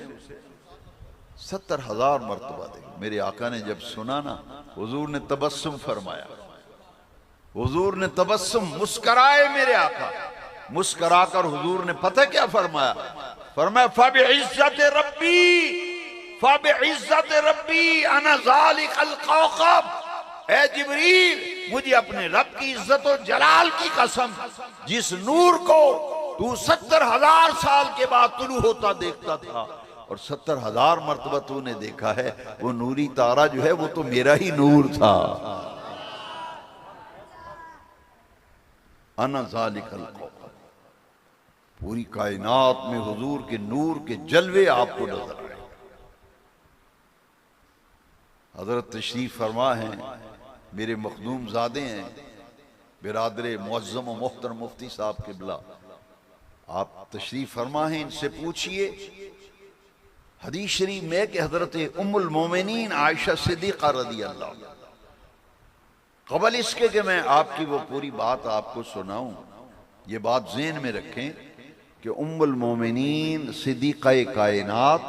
70,000 मर्तबा देखा। मेरे आका ने जब सुना ना, हुजूर ने तबस्सुम फरमाया, हुजूर ने तबस्सुम, मुस्कराए मेरे आका। मुस्कराकर हुजूर ने पता क्या फरमाया, फरमाया फबिइज्जत रब्बी, फबिइज्जत रब्बी अना ज़ालिकल कौकब। ऐ जिब्रील, मुझे अपने रब की इज्जत और जलाल की कसम, जिस नूर को तू 70,000 साल के बाद तुलू होता देखता था और 70,000 मर्तबा तूने देखा है, वो नूरी तारा जो है वो तो मेरा ही नूर था। अना ज़ालिकल कौकब। पूरी कायनात में हुजूर के नूर के जलवे आपको नजर आए। हजरत तशरीफ फरमा हैं, मेरे मखदूम ज़ादे हैं, बिरादरे मुअज़्ज़म और मोहतरम मुफ्ती साहब किबला, आप तशरीफ फरमा हैं, इनसे पूछिए। हदीस शरीफ में कि हजरत उम्मुल मोमिनीन आयशा सिद्दीक़ा रज़ी अल्लाह, क़बल इसके कि मैं आपकी वो पूरी बात आपको सुनाऊं, ये बात ज़हन में रखें कि उम्मुल मोमिनीन सिद्दीक़ा कायनात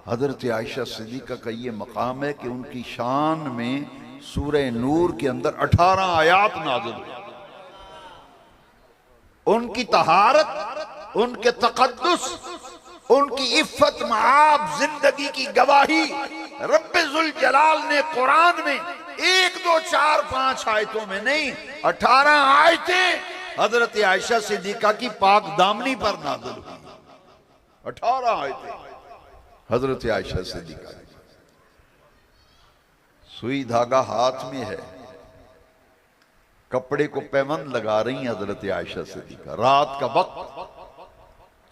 हजरत आयशा सिद्दीक़ा का ये मकाम है कि उनकी शान में सूरह नूर के अंदर 18 आयात नाज़िल हुई। उनकी तहारत, उनके तक़द्दुस, उनकी इफ़्फ़त मआब जिंदगी की गवाही रब्बे ज़ुल जलाल ने कुरान में 1, 2, 4, 5 आयतों में नहीं, 18 आयतें हजरत आयशा सिद्दीक़ा की पाक दामनी पर नाज़िल हुई। 18 आयतें हजरत आयशा सिद्दीक़ा। सुई धागा हाथ में है, कपड़े को पैबंद लगा रही हजरत आयशा सिद्दीक़ा। रात का वक्त,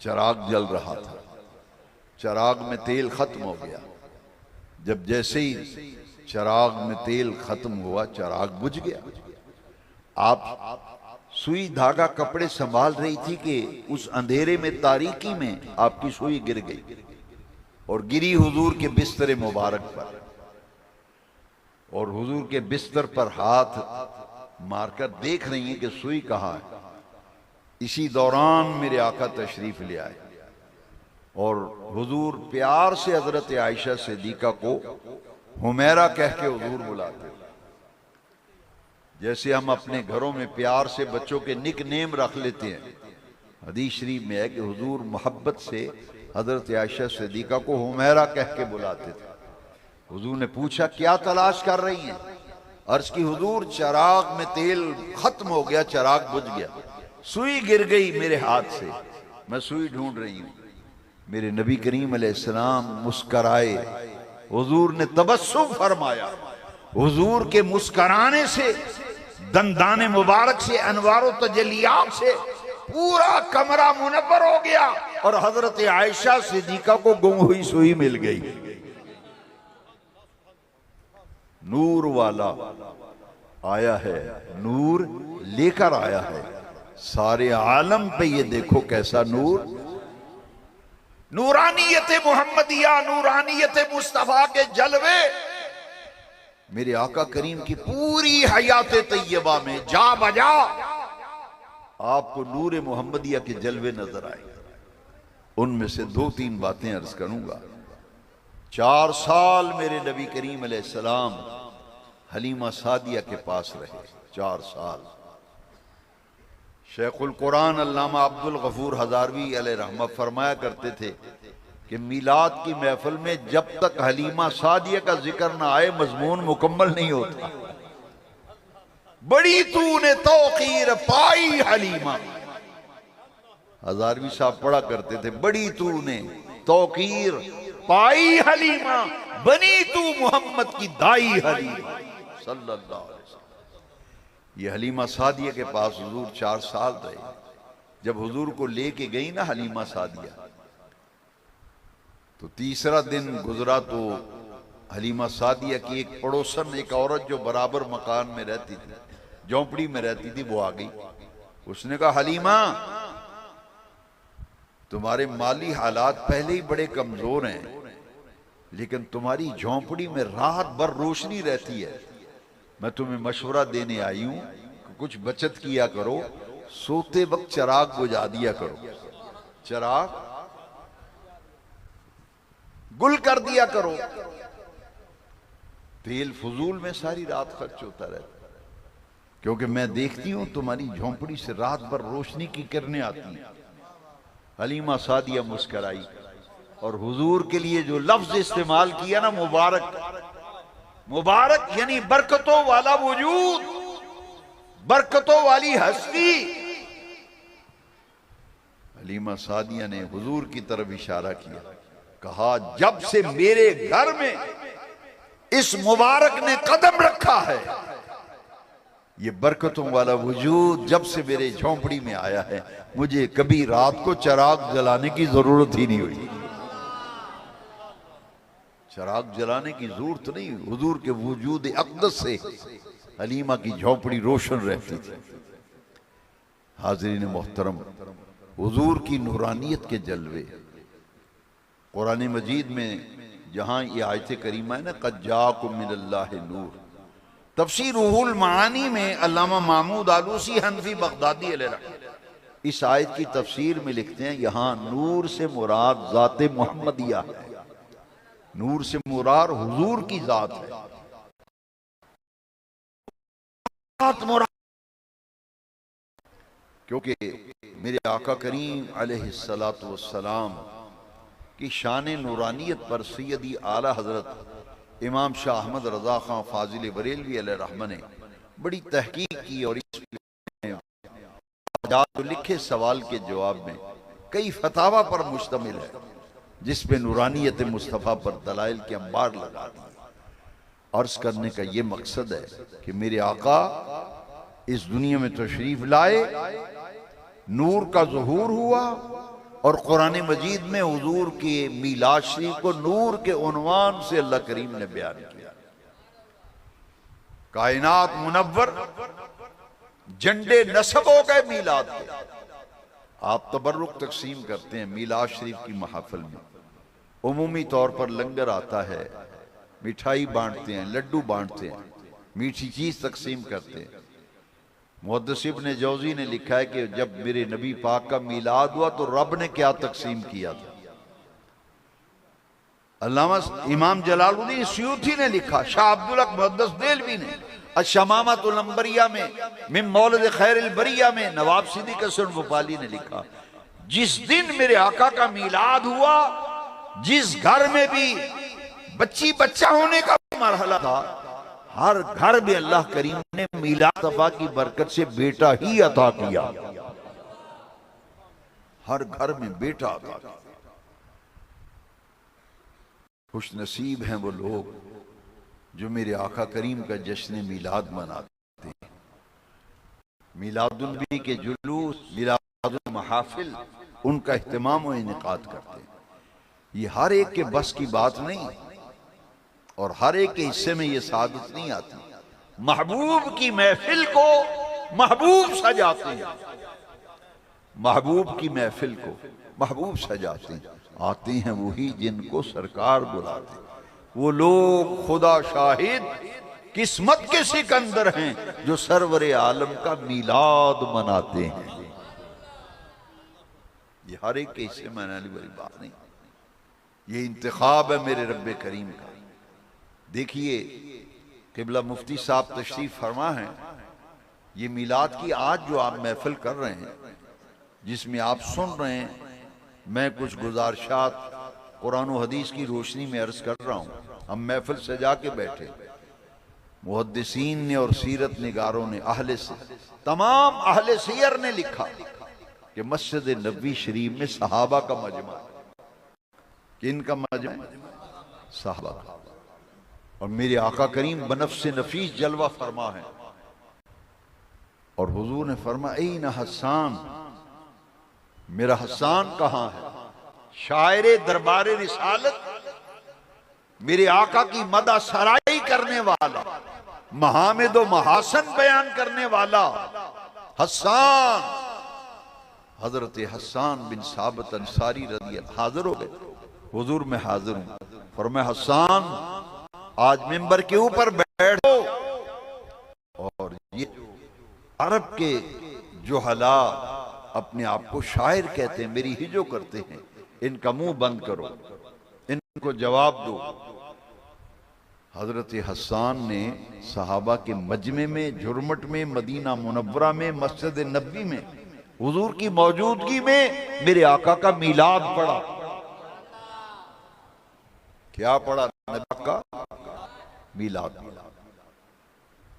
चराग जल रहा था, चराग में तेल खत्म हो गया। जब जैसे ही चराग में तेल खत्म हुआ, चराग बुझ गया। आप सुई धागा कपड़े संभाल रही थी कि उस अंधेरे में, तारीकी में आपकी सुई गिर गई और गिरी हुजूर के बिस्तर मुबारक पर, और हुजूर के बिस्तर पर हाथ मारकर देख रही हैं कि सुई कहाँ है। इसी दौरान मेरे आका तशरीफ ले आए और हुजूर प्यार से हजरत आयशा सिद्दीक़ा को हुमैरा कह के हुजूर बुलाते, जैसे हम अपने घरों में प्यार से बच्चों के निक नेम रख लेते हैं। हदीस शरीफ में है कि हुजूर मोहब्बत से हजरत आयशा सिद्दीक़ा को हुमैरा कह के बुलाते थे। हुजूर ने पूछा क्या तलाश कर रही हैं। अर्ज की हुजूर चराग में तेल खत्म हो गया, चराग बुझ गया, सुई गिर गई मेरे हाथ से, मैं सुई ढूंढ रही हूं। मेरे नबी करीम अलैहिस्सलाम मुस्कराए, हुजूर ने तबस्सुम फरमाया। हुजूर के मुस्कराने से, दंदाने मुबारक से, अनवारो तजलियात से पूरा कमरा मुनव्वर हो गया और हजरत आयशा सिद्दीक़ा को गुम हुई सुई मिल गई। नूर वाला आया है, नूर लेकर आया है सारे आलम पे। ये देखो कैसा नूर, नूरानियत मुहम्मदिया, नूरानियत मुस्तफा के जलवे मेरे आका करीम की पूरी हयात तैयबा में जा बजा आपको नूर मुहम्मदिया के जलवे नजर आए। उनमें से 2-3 बातें अर्ज करूंगा। 4 साल मेरे नबी करीम अलैहिस्सलाम हलीमा सादिया के पास रहे, 4 साल। शेखुल कुरान अल्लामा अब्दुल गफूर हजारवी अलैहि रहमत फरमाया करते थे कि मिलाद की महफिल में जब तक हलीमा सादिया का जिक्र ना आए मजमून मुकम्मल नहीं होता। बड़ी तूने तौकीर पाई हलीमा। हजारवी साहब पढ़ा करते थे, बड़ी तूने तौकीर पाई हलीमा, बनी तू मोहम्मद की दाई हलीमा सल्लल्लाहु अलैहि वसल्लम। ये हलीमा सादिया के पास हुजूर 4 साल रहे। जब हुजूर को लेके गई ना हलीमा सादिया, तो तीसरा दिन गुजरा तो हलीमा सादिया की एक पड़ोसन, एक औरत जो बराबर मकान में रहती थी, झोंपड़ी में रहती थी, वो आ गई। उसने कहा, हलीमा तुम्हारे माली हालात पहले ही बड़े कमजोर हैं, लेकिन तुम्हारी झोंपड़ी में रात भर रोशनी रहती है। मैं तुम्हें मशवरा देने आई हूं कि कुछ बचत किया करो, सोते वक्त चिराग बुझा दिया करो, चिराग गुल कर दिया करो। तेल फजूल में सारी रात खर्च होता रहता है, क्योंकि मैं देखती हूं तुम्हारी झोंपड़ी से रात भर रोशनी की किरणें आती हैं। हलीमा सादिया मुस्कराई और हुजूर के लिए जो लफ्ज इस्तेमाल किया ना, मुबारक, मुबारक यानी बरकतों वाला वजूद, बरकतों वाली हस्ती। हलीमा सादिया ने हुजूर की तरफ इशारा किया, कहा, जब से मेरे घर में इस मुबारक ने कदम रखा है, ये बरकतों वाला वजूद जब से मेरे झोंपड़ी में आया है, मुझे कभी रात को चिराग जलाने की जरूरत ही नहीं हुई। चिराग जलाने की जरूरत नहीं, हुजूर के वजूद अक़दस से हलीमा की झोंपड़ी रोशन रहती थी। हाज़रीन मोहतरम, हुजूर की नूरानियत के जलवे कुरान मजीद में जहां ये आयत करीमा है ना, क़द जाअकुम मिनल्लाहि नूर, तफसीर रूहुल मानी में अल्लामा महमूद आलूसी हनफी बगदादी अलैहि इस आयत की तफसीर में लिखते हैं, यहां नूर से मुराद ज़ाते मोहम्मदिया है, नूर से मुराद हुजूर की जात है। क्योंकि मेरे आका करीम अलैहिस्सलातु वस्सलाम की शान नूरानियत पर सैयदी आला हजरत इमाम शाह अहमद रजा खां फाजिल बरेलवी अलैहि रहमत ने बड़ी तहकीक की और इसमें लिखे सवाल के जवाब में कई फतावा पर मुश्तमिल है, जिसपे नूरानियत मुस्तफ़ा पर दलाइल के अंबार लगा दिए। अर्ज करने का ये मकसद है कि मेरे आका इस दुनिया में तशरीफ लाए, नूर का ज़ुहूर हुआ और कुरान मजीद में हुजूर के मीलाद शरीफ को नूर के उन्वान से अल्लाह करीम ने बयान किया। कायनात मुनव्वर, झंडे नस्ब हो गए मीलाद के। आप तबर्रुक तकसीम करते हैं मीलाद शरीफ की महफिल में, उमूमी तौर पर लंगर आता है, मिठाई बांटते हैं, लड्डू बांटते हैं, मीठी चीज तकसीम करते हैं। मुहद्दिस इब्न जौजी ने लिखा है कि जब मेरे नबी पाक का मीलाद हुआ तो रब ने क्या तकसीम किया था। अल्लामा इमाम जलालुद्दीन सयूती ने लिखा, शाह अब्दुल हक मुहद्दिस देलवी ने अश-शमामतुल अंबरिया में मिन मौलिद खैरिल बरिया में नवाब सिद्दीक़ हसन वफ़ाली ने लिखा, जिस दिन मेरे आका का मीलाद हुआ, जिस घर में भी बच्ची बच्चा होने का मरहला था, हर घर में अल्लाह करीम ने मीलाद मुस्तफ़ा की बरकत से बेटा ही अता किया। हर घर में बेटा अता किया। खुश नसीब हैं वो लोग जो मेरे आका करीम का जश्न मीलाद मनाते हैं। मीलादुन नबी के जुलूस, मीलादुल महाफिल, उनका इह्तिमाम और इनेकाद करते हैं। ये हर एक के बस की बात नहीं और हर एक के हिस्से में ये सादत नहीं आती। महबूब की महफिल को महबूब सजाते हैं, महबूब की महफिल को महबूब सजाते हैं। आते हैं वही जिनको सरकार बुलाते। वो लोग खुदा शाहिद किस्मत के सिकंदर हैं जो सरवरे आलम का मीलाद मनाते हैं। ये हर एक के हिस्से में आने वाली बात नहीं, ये इंतखाब है मेरे रब्बे करीम का। देखिए किबला मुफ्ती साहब तशरीफ फरमा है, ये मीलाद की आज जो आप महफिल कर रहे हैं, जिसमें आप सुन रहे हैं, मैं कुछ गुजारिशात कुरान और हदीस की रोशनी में अर्ज कर रहा हूं। हम महफिल सजा के बैठे, मुहद्दिसीन ने और सीरत निगारों ने, तमाम अहले सियर ने लिखा कि मस्जिद नबी शरीफ में सहाबा का मजमा, किन का मजमा? सहाबा का। और मेरे आका करीम बनफ्स नफीस जलवा फरमा है। और हुजूर ने फरमा, ऐ न हसन, मेरा हसन कहाँ है? शायरे दरबारे रिसालत, मेरे आका की मदा सराई करने वाला, महामिद व महासन बयान करने वाला हसन, हजरत हसन बिन साबित अंसारी रज़ी अल्लाह हाजिर हो गए। हुजूर में हाजिर हूं। फरमाया, हसन आज मिंबर के ऊपर बैठो। और ये अरब के जुहला अपने आप को शायर कहते हैं, मेरी हिजो करते हैं, इनका मुंह बंद करो, इनको जवाब दो। हजरत हसन ने सहाबा के मजमे में, झुरमट में, मदीना मुनव्वरा में, मस्जिद नबी में, हुजूर की मौजूदगी में मेरे आका का मीलाद पढ़ा। क्या पढ़ा? नबी का मीलाद।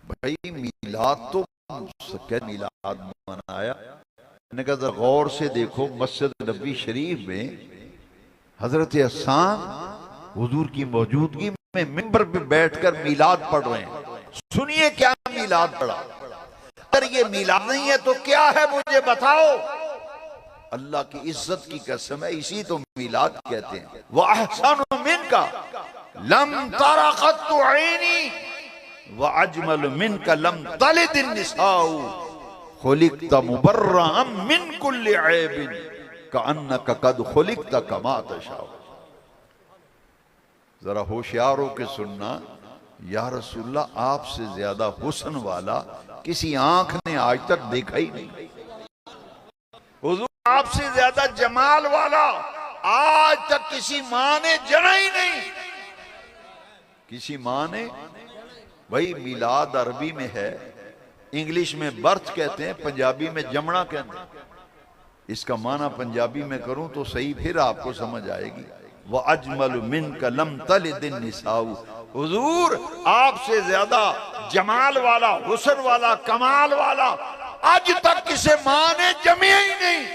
भाई मीलाद तो क्या मीलाद मनाया? मैंने कहा जरा गौर से देखो, मस्जिद नबी शरीफ में हजरत हसन हुजूर की मौजूदगी में मिंबर पे बैठकर मीलाद पढ़ रहे हैं। सुनिए क्या मीलाद पढ़ा। अगर ये मीलाद नहीं है तो क्या है, मुझे बताओ। अल्लाह की इज्जत की कसम है, इसी तो मीलाद कहते हैं। वह अहसनु मिनका लम तरा क़त्तु ऐनी व अजमल मिनका लम तलिद निसाउ खुलिक़्ता मुबर्रअन मिन कुल्लि ऐबिन कअन्नका क़द खुलिक़्ता कमा तशाउ। जरा होशियार होके सुनना, या रसूलल्लाह आपसे ज्यादा हुस्न वाला किसी आंख ने आज तक देखा ही नहीं। हुजूर आपसे ज्यादा जमाल वाला आज तक किसी मां ने जना ही नहीं। किसी मां ने, भाई मिलाद अरबी में है, इंग्लिश में बर्थ कहते हैं, पंजाबी में जमना कहते हैं। इसका माना पंजाबी में करूं तो सही, फिर आपको समझ आएगी। वह अजमल मिन का लम तलिद निसाउ। हुजूर आपसे ज्यादा जमाल वाला, हुस्न वाला, कमाल वाला आज तक किसे मां ने जमे ही नहीं।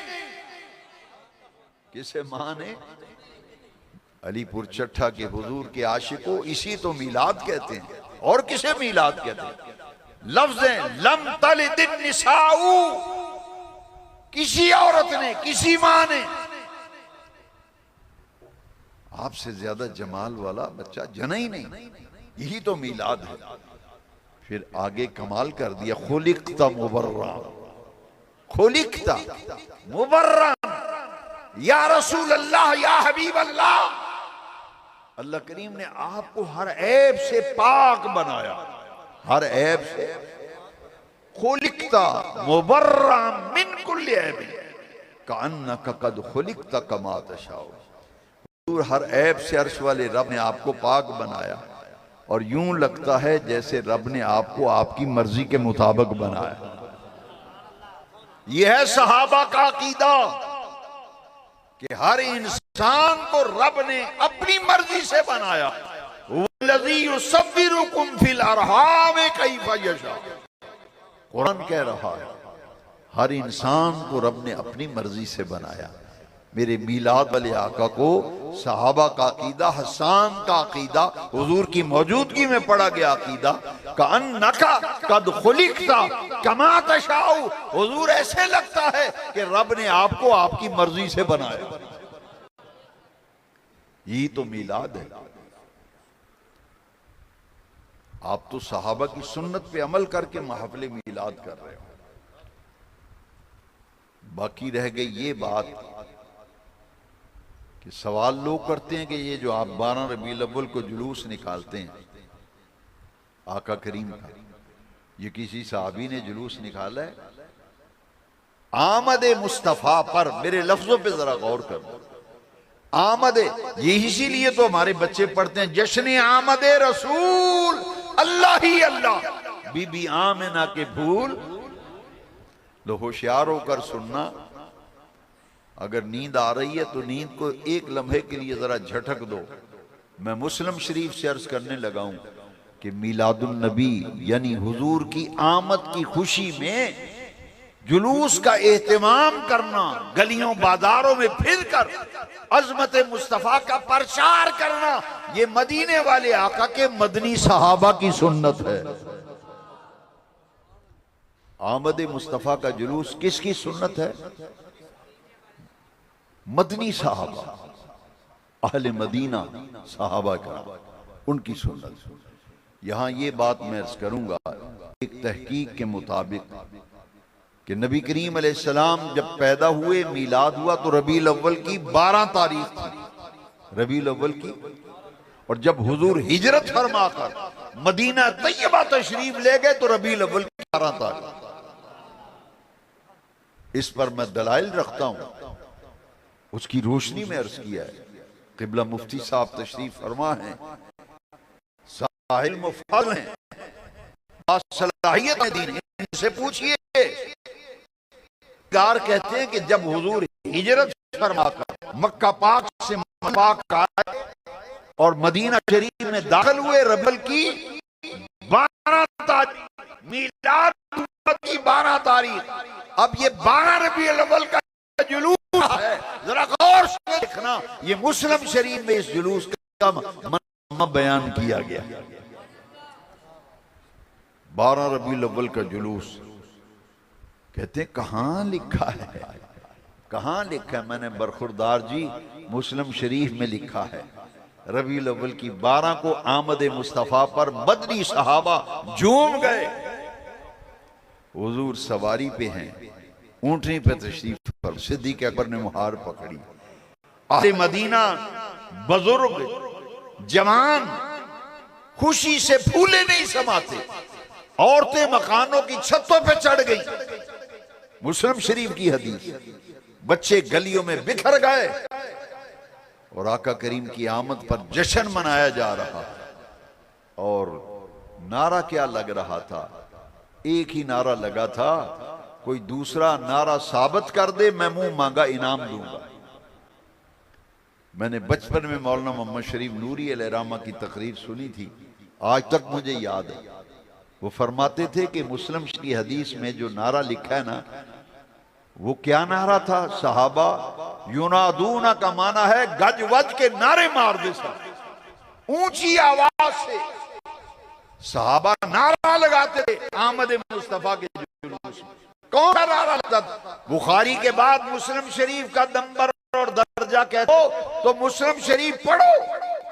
किसे मां ने? अलीपुर चट्ठा के हुजूर के आशिकों, इसी तो मीलाद कहते हैं। और किसे मीलाद कहते हैं? लफ्ज़ लम तलिद निसाउ, किसी औरत ने, किसी मां ने आपसे ज्यादा जमाल वाला बच्चा जना ही नहीं। यही तो मीलाद है। फिर आगे कमाल कर दिया, खुलिक़्ता मुबर्रा, खुलिक़्ता मुबर्रा या रसूल अल्लाह, या हबीब अल्लाह। अल्लाह करीम ने आपको हर ऐब से पाक बनाया, हर ऐब से। खुलिक़्ता मुबर्रा मिन कुल्लि ऐबिन कअन्नका क़द खुलिक़्ता कमा तशाउ। हर ऐब से अर्श वाले रब ने आपको पाक बनाया, और यूं लगता है जैसे रब ने आपको आपकी मर्जी के मुताबिक बनाया। यह है सहाबा का अकीदा कि हर इंसान को रब ने अपनी मर्जी से बनाया। वल्लज़ी युसव्विरुकुम फिल अरहाम कैफ़ यशा। कुरान कह रहा है हर इंसान को रब ने अपनी मर्जी से बनाया। मेरे मीलाद वाले आका को सहाबा का अकीदा, हसन का अकीदा, हुजूर की मौजूदगी में पढ़ा गया अकीदा, कअन्नका क़द खुलिक़्ता कमा तशाउ। हुजूर ऐसे लगता है कि रब ने आपको आपकी मर्जी से बनाया। यही तो मीलाद है। आप तो सहाबा की सुन्नत पे अमल करके महफिल मीलाद कर रहे हो। बाकी रह गई ये बात कि सवाल लोग करते हैं कि ये जो आप 12 रबीउल अव्वल को जुलूस निकालते हैं आका करीम का, ये किसी साहबी ने जुलूस निकाला है? आमद मुस्तफ़ा पर मेरे लफ्जों पे जरा गौर करो। आमद, ये इसीलिए तो हमारे बच्चे पढ़ते हैं जश्न आमद रसूल, अल्लाह ही अल्लाह, बीबी आमिना के फूल। लो होशियार होकर सुनना, अगर नींद आ रही है तो नींद को एक लम्हे के लिए जरा झटक दो। मैं मुस्लिम शरीफ से अर्ज करने लगा हूं, कि मीलादुन नबी यानी हुजूर की आमद की खुशी में जुलूस का एहतमाम करना, गलियों बाजारों में फिरकर अजमत मुस्तफा का प्रचार करना, ये मदीने वाले आका के मदनी सहाबा की सुन्नत है। आमद मुस्तफा का जुलूस किसकी सुन्नत है? मदनी सहाबा, अहले मदीना सहाबा का, उनकी सुन्नत। यहां ये बात मैं अर्ज करूंगा, एक तहकीक के मुताबिक कि नबी करीम अलैहिस्सलाम जब पैदा हुए, मीलाद हुआ तो रबीउल अव्वल की 12 तारीख थी, रबीउल अव्वल की। और जब हुजूर हिजरत फरमाकर मदीना तैयबा तशरीफ ले गए तो रबीउल अव्वल की 12 तारीख। इस पर मैं दलाइल रखता हूं, उसकी रोशनी में अर्ज किया है। क़िबला मुफ्ती साहब तशरीफ फरमा है, साहिल मुफद्दल हैं, बासलाहियत दीन, इनसे पूछिए। कहते हैं कि जब हुजूर हिजरत फरमाकर मक्का पाक से पाक आए और मदीना शरीफ में दाखिल हुए, रबीउल की 12 तारीख, मीलाद की 12 तारीख। अब ये 12 रबीउल अव्वल का जुलूस है, जरा गौर से देखना। ये मुस्लिम शरीफ में इस जुलूस का बयान किया गया। 12 रबीउल अव्वल का जुलूस, कहते हैं कहां लिखा है, कहां लिखा है? मैंने बरखुरदार जी मुस्लिम शरीफ में लिखा है, रबीउल अव्वल की 12 को आमद मुस्तफा पर मदनी सहाबा झूम गए। हुजूर सवारी पे हैं, ऊंटनी पे तशरीफ पर, सिद्दीक़ अकबर ने मुहार पकड़ी। अहले मदीना बुजुर्ग जवान खुशी से फूले नहीं समाते, औरतें मकानों की छतों पे चढ़ गई। मुस्लिम शरीफ की हदीस, बच्चे गलियों में बिखर गए और आका करीम की आमद पर जश्न मनाया जा रहा। और नारा क्या लग रहा था? एक ही नारा लगा था, कोई दूसरा नारा साबित कर दे मैं मुंह मांगा इनाम दूंगा। मैंने बचपन में मौलाना मोहम्मद शरीफ नूरी अलैहिर्रहमा की तकरीर सुनी थी, आज तक मुझे याद है। वो फरमाते थे कि मुस्लिम की हदीस में जो नारा लिखा है ना, वो क्या नारा था? सहाबा युनादूना का माना है गज वज के नारे मार दे, ऊंची आवाज से सहाबा नारा लगाते थे आमद मुस्तफा के जुलूस में। कौन सा नारा लगता था? बुखारी के बाद मुस्लिम शरीफ का नंबर और दर्जा कहते हो तो मुस्लिम शरीफ पढ़ो।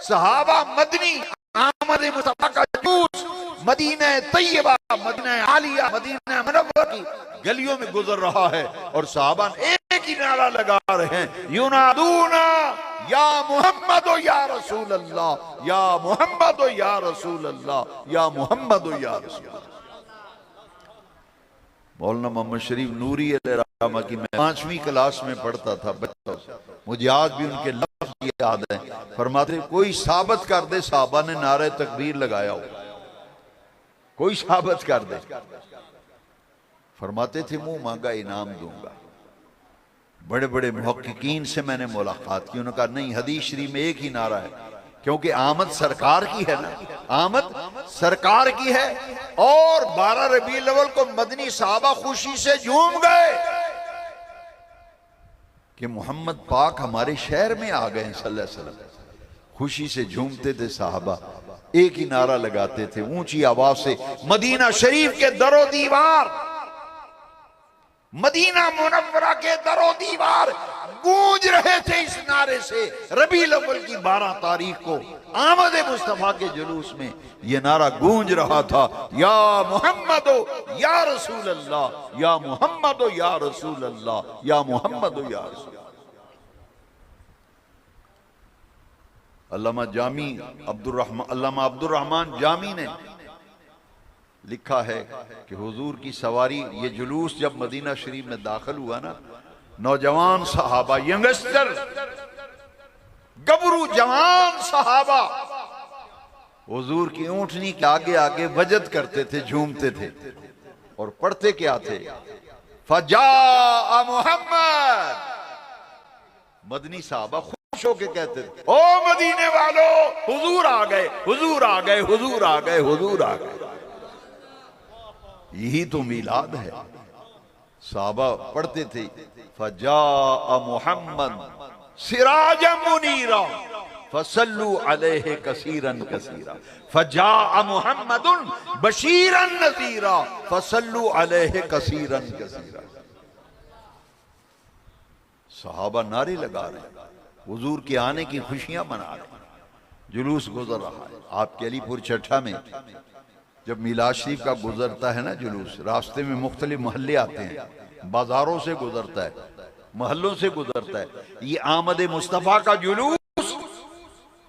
सहाबा मदनी आमद मुस्तफा का जुलूस मदीना तैयबा, मदीना आलिया, मदीना मुनव्वरा की गलियों में गुजर रहा है और सहाबा एक ही नारा लगा रहे हैं, युनादूना या मोहम्मद या रसूल अल्लाह, या मोहम्मद या रसूल अल्लाह, या मोहम्मद या रसूल अल्लाह। मौलाना मोहम्मद शरीफ नूरी अलैहिर्रहमा की मैं 5वीं क्लास में पढ़ता था बच्चों, मुझे आज भी उनके लफ्ज याद है। फरमाते कोई साबित कर दे सहाबा ने नारे तकबीर लगाया हो, कोई साबित कर दे। फरमाते थे मुंह मांगा इनाम दूंगा। बड़े बड़े मुहक्किकीन से मैंने मुलाकात की, उन्होंने कहा नहीं, हदीस शरीफ में एक ही नारा है, क्योंकि आमद सरकार की है ना, आमद सरकार की है। और 12 रबीउल अव्वल को मदनी सहाबा खुशी से झूम गए कि मोहम्मद पाक हमारे शहर में आ गए सल्लल्लाहु अलैहि वसल्लम। खुशी से झूमते थे सहाबा, एक ही नारा लगाते थे ऊंची आवाज से। मदीना शरीफ के दरो दीवार, मदीना मुनव्वरा के दरो दीवार गूंज रहे थे इस नारे से। रबीउल अव्वल की 12 तारीख को आमद मुस्तफा के जुलूस में यह नारा गूंज रहा था, या मोहम्मद या रसूल अल्लाह, या मोहम्मद या रसूल अल्लाह, या मोहम्मद या रसूल। अल्लामा अब्दुर्रहमान जामी ने लिखा है कि हुजूर की सवारी, ये जुलूस जब मदीना शरीफ में दाखिल हुआ ना, नौजवान सहाबा, यंगस्टर, गबरू जवान सहाबा हुजूर की ऊंटनी के आगे आगे वजद करते थे, झूमते थे और पढ़ते क्या थे? फजा मोहम्मद। मदनी सहाबा खुश खुश होके कहते थे, ओ मदीने वालों, हुजूर आ गए, हुजूर आ गए, हुजूर आ गए, हुजूर आ गए। यही तो मीलाद है। साहबा पढ़ते थे, फजा मुहम्मद सिराजा मुनीरा फसल्लू अलैहि कसीरन कसीरा, फजा मुहम्मदुन बशीरन नज़ीरा फसल्लू अलैहि कसीरन कसीरा। सहाबा नारे लगा रहे हैं, हुजूर के आने की खुशियां मना रहे हैं। जुलूस गुजर रहा है आपके अलीपुर चट्ठा में। जब मिलाद शरीफ का गुजरता है ना जुलूस, रास्ते में मुख्तलिफ मोहल्ले आते हैं, बाजारों से गुजरता है, मोहल्लों से गुजरता है। ये आमद मुस्तफा का जुलूस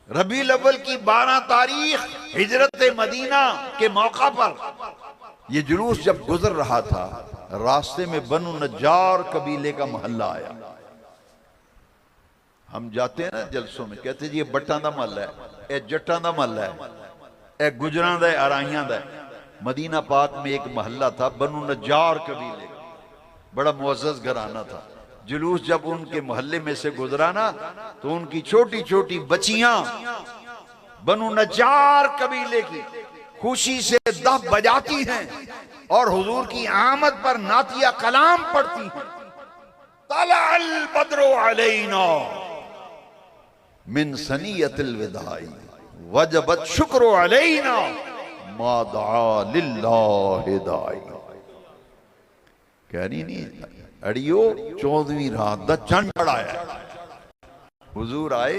रबीउल अव्वल की 12 तारीख हिजरत मदीना के मौका पर यह जुलूस जब गुजर रहा था, रास्ते में बनु नज्जार कबीले का मोहल्ला आया। हम जाते हैं ना जलसों में, कहते जी ये बट्टां दा महल्ला है, यह जट्टां दा महल्ला है, यह गुजरां दा, आराइयां दा। मदीना पाक में एक महल्ला था बनु नज्जार कबीले का, बड़ा मुअज़्ज़ज़ घराना था। जुलूस जब उनके मोहल्ले में से गुजरा ना, तो उनकी छोटी छोटी बच्चियां बनु नज्जार कबीले की खुशी से दफ बजाती हैं और हुजूर की आमद पर नातिया कलाम पढ़ती हैं। तलअल बद्रु अलैना मिन सनियतिल विदाई वजबत शुक्र अलैना मा दआ लिल्लाहि दाई। कह रही नहीं अड़ियो 14वीं रात दा चंद चढ़ाया। हुजूर आए,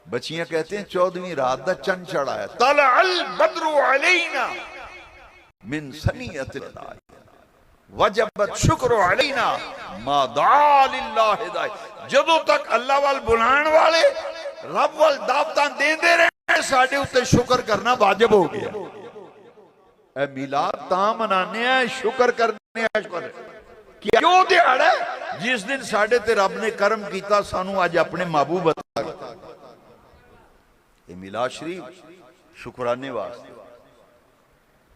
बच्चियां कहते हैं 14वीं रात दा चंद चढ़ाया। तलअल बद्रु अलैना मिन सनियतिल विदाई वजबत शुक्र अलैना मा दआ लिल्लाहि दाई। जदों तक अल्लाह वाल बुलाने वाले रब वाल दावतां देंदे रहे, साडे उत्ते शुक्र करना वाजिब हो गया। ए मिलाद तां मनाने आ, शुक्र करने आ। शुक्र क्यों दिहाड़ा है जिस दिन साडे ते रब ने करम कीता, सानू अज अपने महबूब अता कीता। ये मिलाद शरीफ शुकराने वास्ते।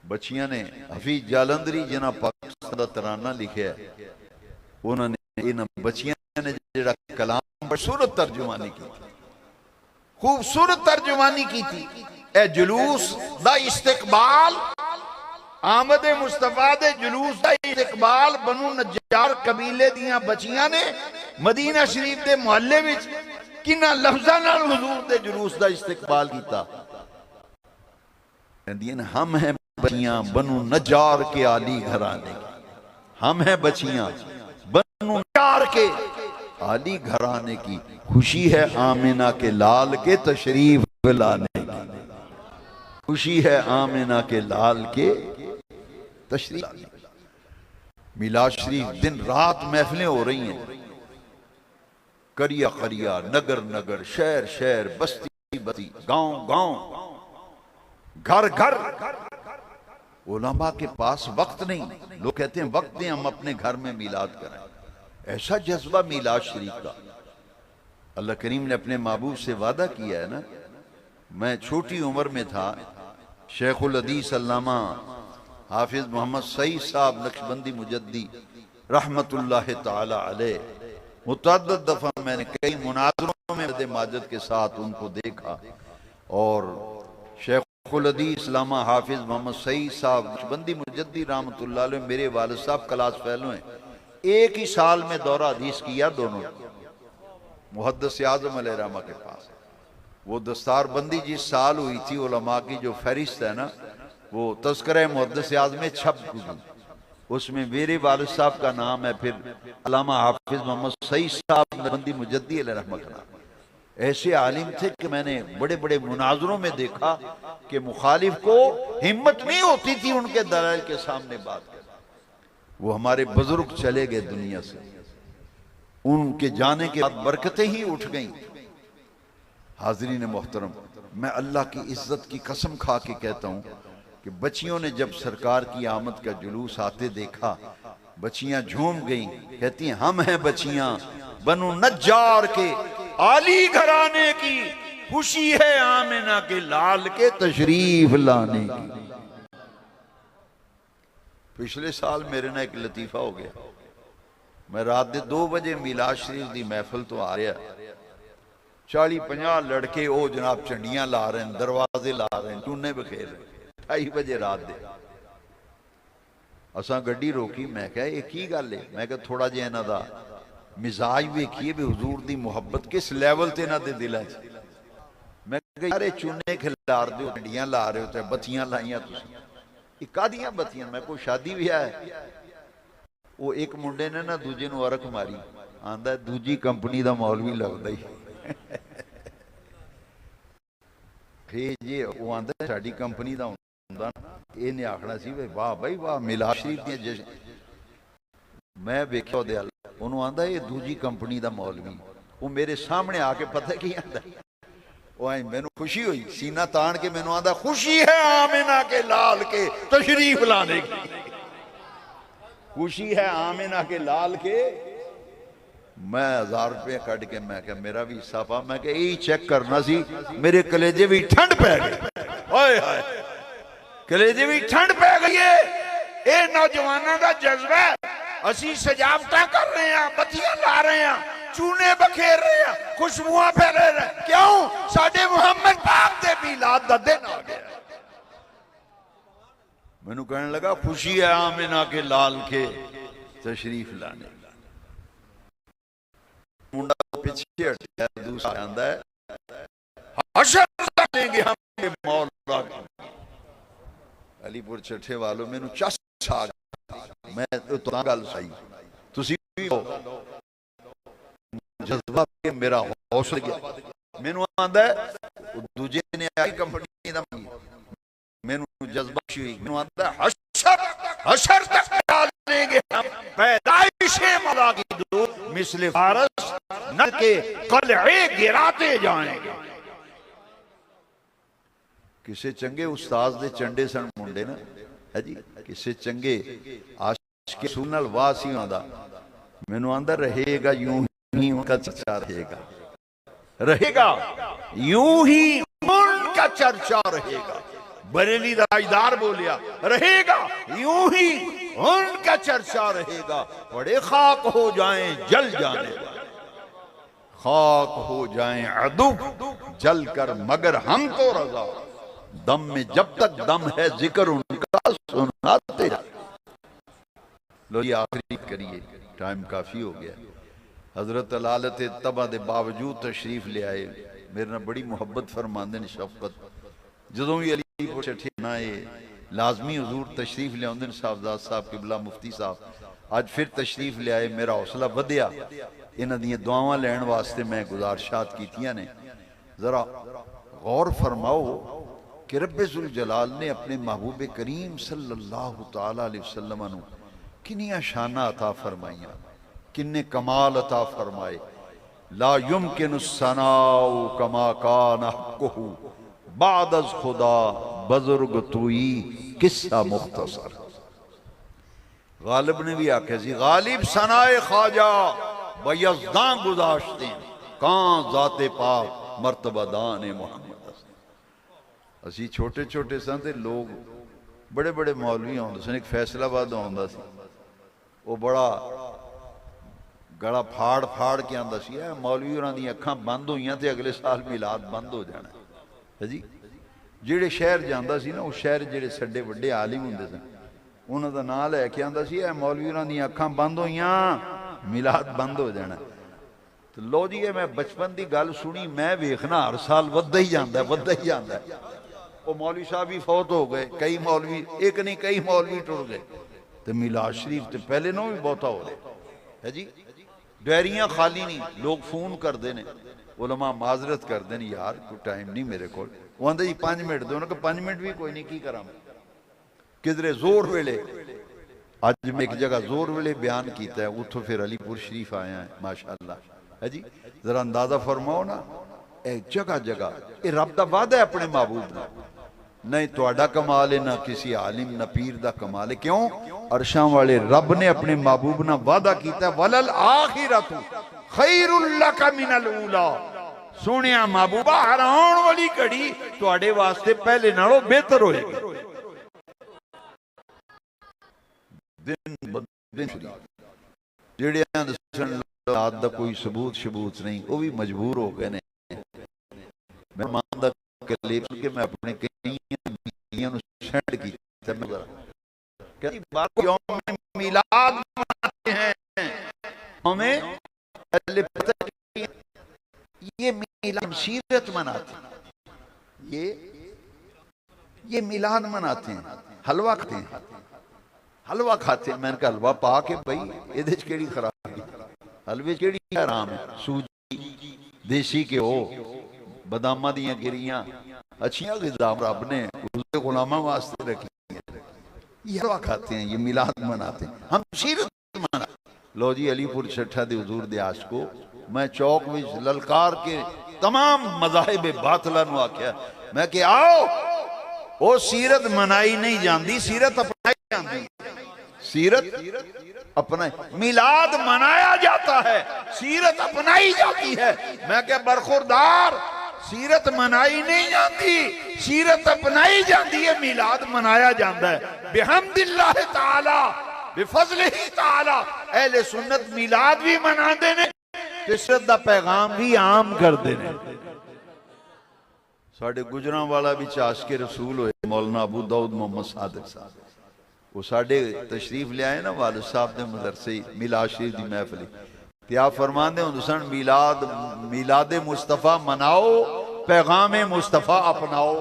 बच्चियां ने हफीज जालंधरी जिन्हां पाकिस्तान दा तराना लिखिया, उन्होंने इन बच्चियां ने जिहड़ा कलाम खूबसूरत तर्जुमानी की, खूबसूरत तर्जुमानी की थी। ए जुलूस दा इस्तकबाल, आमद मुस्तफा दे जुलूस दा इस्तकबाल बनु नज्जार कबीले दियां बच्चियां ने मदीना शरीफ दे मुहल्ले विच किन्ना लफ्ज़ां नाल हुजूर दे जुलूस दा इस्तकबाल कीता। कहंदियां हम हैं बच्चियां बनु नज्जार के आली घराने की, हम हैं बच्चियां बनु नज्जार के आली घराने की। खुशी है आमिना के लाल के तशरीफ लाने की, खुशी है आमिना के लाल के तशरीफ लाने की। मिलाद शरीफ दिन रात महफिलें हो रही हैं, करिया करिया, नगर नगर, शहर शहर, बस्ती बस्ती, गांव गांव, घर घर। उलमा के पास वक्त नहीं, लोग कहते हैं वक्त दें हम अपने घर में मिलाद करें। ऐसा जज्बा मिलाद शरीफ का। अल्लाह करीम ने अपने महबूब से वादा किया है ना। मैं छोटी उम्र में था, शेखुल हदीस अल्लामा हाफिज मोहम्मद सईद साहब नक्शबंदी मुजद्दी रहमतुल्लाह ताला अलैह, मुतअद्दिद दफा मैंने कई मुनाजरों में माजद के साथ उनको देखा। और शेखुल हदीस अल्लामा हाफिज मोहम्मद सईद साहब नक्शबंदी मुजद्दी रहमतुल्लाह अलैह मेरे वालिद साहब क्लास फेलो हैं। एक ही साल में दौरा हदीस किया दोनों, मुहद्दिस आज़म अलैहिर्रहमा के पास। वो दस्तार बंदी जिस साल हुई थी उलमा की जो फहरिस्त है ना, वो तज़किरा मुहद्दिस आज़म में छप गई, उसमें मेरे वालिद साहब का नाम है, फिर अल्लामा हाफिज मोहम्मद सईद साहब नक्शबंदी मुजद्दी अलैहिर्रहमा का नाम। ऐसे आलिम थे कि मैंने बड़े बड़े मुनाजरों में देखा कि मुखालिफ को हिम्मत नहीं होती थी उनके दलाइल के सामने बात करने। वो हमारे बुजुर्ग चले गए दुनिया से, उनके जाने के बाद बरकतें ही उठ गईं। हाज़रीन मोहतरम, मैं अल्लाह की इज्जत की कसम खा के कहता हूँ कि बच्चियों ने जब सरकार की आमद का जुलूस आते देखा, बच्चियां झूम गईं, कहती हैं हम हैं बच्चियां बनु नज्जार के आली घराने की, खुशी है आमिना के लाल के तशरीफ लाने की। पिछले साल मेरे ना एक लतीफा हो गया। मैं रात दे 2 बजे मिलाद शरीफ की महफिल तो आ रहा, 40-50 लड़के वो जनाब झंडियां ला रहे हैं, दरवाजे ला रहे हैं, टूने बखेर रहे। 2:30 बजे रात दे असा गड्डी रोकी, मैं क्या ये की गल है? मैं क्या थोड़ा जिहा इन्हां दा मिजाज वेखिए भी हुजूर दी मुहब्बत किस लैवल ते इन्हां दे दिलां च। मैं क्या यार चूने खिलार दो, झंडियां ला रहे हो, बत्तियां लाइयां तुसीं, कादियां बत्तियां? मैं कोई शादी भी है? वो एक मुंडे ने ना दूजे नूं अरक मारी, आंदा दूजी कंपनी दा मौलवी लगदा ही फिर जे वो आंदा साडी कंपनी दा हुंदा ना, इहने आखना सी वे वाह बई वाह, मिलाद शरीफ दियां जश्न। मैं वेख्या ओहदे अल, ओनू आंदा ये दूजी कंपनी दा मौलवी। वो मेरे सामने आके पता की आंदा, वो आई मैनू खुशी हुई, सीना तान के मैनू आंदा खुशी है आमिना के लाल के तशरीफ लाने की, खुशी है आमिना के लाल के। मैं 1000 रुपये कट के मैं क्या मेरा भी हिस्सा पा, मैं क्या यही चेक करना सी, मेरे कलेजे भी ठंड पै गई, हाय हाय कलेजे भी ठंड पै गई है। ये नौजवानों का जज्बा है, असी सजावट कर रहे हैं, बत्तियां ला रहे हैं, चूने बखेर रहे हैं, खुशबुआं फैला रहे हैं, क्यों? साडे मुहम्मद पाक दे मिलाद दा दिन आ गया। मैनू कहने लगा खुशी है आमिना के लाल के तशरीफ लाने। मुंडा पीछे हटया, दूसरा आंदा है हशर लेंगे हम मौला। अलीपुर चट्ठे वालों मैनू चस आ गया, मैं तो गल सही तुसी जज्बा के मेरा हौसला गया। मैनू आंदा है दूजे ने आई कंपनी दा, मैनू जज्बा हुई, मैनू आंदा हशर हशर तक डालेंगे हम पैदाइशे मौला की दूर मिसले फारस न के कलए गिराते जाएंगे। किसे चंगे उस्ताद दे चंडे सन मुंडे ना है जी, किसे चंगे आशिक सुनल वासियों दा, मैनू आंदा रहेगा यूं ही उनका चर्चा रहेगा, रहेगा यूं ही उनका चर्चा रहेगा। बरेली राजदार बोलिया रहेगा यूं ही उनका चर्चा रहेगा, बड़े खाक हो जाएं जल जाने वाले, खाक हो जाएं अदू जल कर मगर हम तो रजा, दम में जब तक दम है जिक्र उनका सुनाते। लो जी आखिरी करिए, टाइम काफी हो गया। हजरत लालत तबा दे बावजूद तशरीफ ले आए, मेरे ना बड़ी मुहब्बत फरमांदे ने, शफकत। जदों भी अलीपुर चट्ठे ना ये लाजमी हजूर तशरीफ ले आउंदे ने, साहबजाद साहब किबला मुफ्ती साहब अज फिर तशरीफ ले आए, मेरा हौसला वधिया। इन्हां दियां दुआवां लैण वास्ते मैं गुजारिशात कीतियां ने। जरा गौर फरमाओ कि रब्बे जुल जलाल ने अपने महबूब करीम सल्लल्लाहु तआला अलैहि वसल्लम नूं किन्नियां शाना अता फरमाइयां, किन्ने कमाल अता फरमाए। ला युमकिनु सनाउ कमा कान हक़्क़ुहु बाद अज़ खुदा बुजुर्ग तुई किस्सा मुख्तसर। गालिब ने भी आख्या सी, गालिब सनाए ख्वाजा बयज़दां गुज़ाश्ते कां ज़ाते पाक मर्तबा दान मोहम्मद। असी छोटे छोटे सन ते लोग बड़े बड़े मौलवी आउंदे सन। एक फैसलाबाद आउंदा सी, वो बड़ा गला फाड़ फाड़ के आंदा सी, मौलवी होरां दी अखां बंद होईयां ते अगले साल मिलाद बंद हो जाना है जी। जेड़े शहर जांदा सी ना, उस शहर जेड़े सड्डे वड्डे आलिम हुंदे सन, उन्हां दा नाम लैके आंदा सी, मौलवी होरां दी अखां बंद होईयां मिलाद बंद हो जाना। तो लो जी मैं बचपन की गल सुनी, मैं वेखना हर साल वधदा ही जांदा, वधदा ही जांदा। वो मौलवी साहब भी फौत हो गए, कई मौलवी, एक नहीं कई मौलवी टुर गए, तो मिलाद शरीफ तो पहले नो भी बहुता हो रहा है जी। डायरियां खाली नहीं, लोग फोन करते हैं, उलमा माजरत करते हैं, यार कोई टाइम नहीं मेरे को। वो आंदे जी 5 मिनट दो, उन्होंने 5 मिनट भी कोई नहीं, की करा किधरे जोर वेले। अज मैं एक जगह जोर वेले बयान किया है, उतो फिर अलीपुर शरीफ आया है माशाअल्लाह है जी। जरा अंदाजा फरमाओ ना, जगह जगह ये रब का वादा है अपने महबूब का, नहीं तुहाडा कमाल है ना किसी आलिम न पीर का कमाल है। क्यों? अरशां वाले रब ने अपने महबूब ना वादा किया, वलल आखिरतु खैरुल लका मिनल ऊला। सुनिया महबूबा, हर आने वाली घड़ी तुहाडे वास्ते पहले नालों बेहतर होएगी। दिन दिन जेड़े दा कोई सबूत शबूत नहीं, वो भी मजबूर हो गए ने मैं मानदा कलेब के मैं अपने कई बीवियां नु सेंड कीता मैं कहती बात यौम मिलाद मनाते हैं हमें पहले पता ये मिलाद सीरत मनाते हैं ये मिलाद मनाते हैं हलवा खाते हैं हलवा खाते हैं मैंने कहा हलवा पा के भाई ये केड़ी खराबी हलवे केड़ी हराम है सूजी देसी घ्यो बदामा दियां गिरियां अच्छियां ग़िज़ा रब ने उसके गुलामा वास्ते रखी है ये हलवा खाते हैं ये मिलाद मनाते हैं हम सीरत मना लो जी अलीपुर छठा दे हुजूर दे आशिको मैं चौक में ललकार के तमाम मज़ाहिब बातिला नु आख्या मैं कि आओ वो सीरत मनाई नहीं जाती सीरत अपनाई जाती सीरत अपना मिलाद मनाया जाता है सीरत अपनाई जाती है मैं क्या बरखुरदार सीरत मनाई नहीं जाती सीरत अपनाई जाती है मिलाद मनाया जाता है बिहम्दिल्लाह ताला बिफज़लिही ताला अहले सुन्नत मिलाद भी मनाते ने सीरत दा पैगाम भी आम करते हैं साढ़े गुजरांवाला भी आशिक़े रसूल होए मौलाना अबू दाऊद मोहम्मद सादिक साहब वो साढ़े तशरीफ ले आए ना वालिद साहब ने मदरसे मिलाद शरीफ की महफिल ते आप फरमाते होंदे सन मिलाद मुस्तफा मनाओ पैगाम मुस्तफा अपनाओ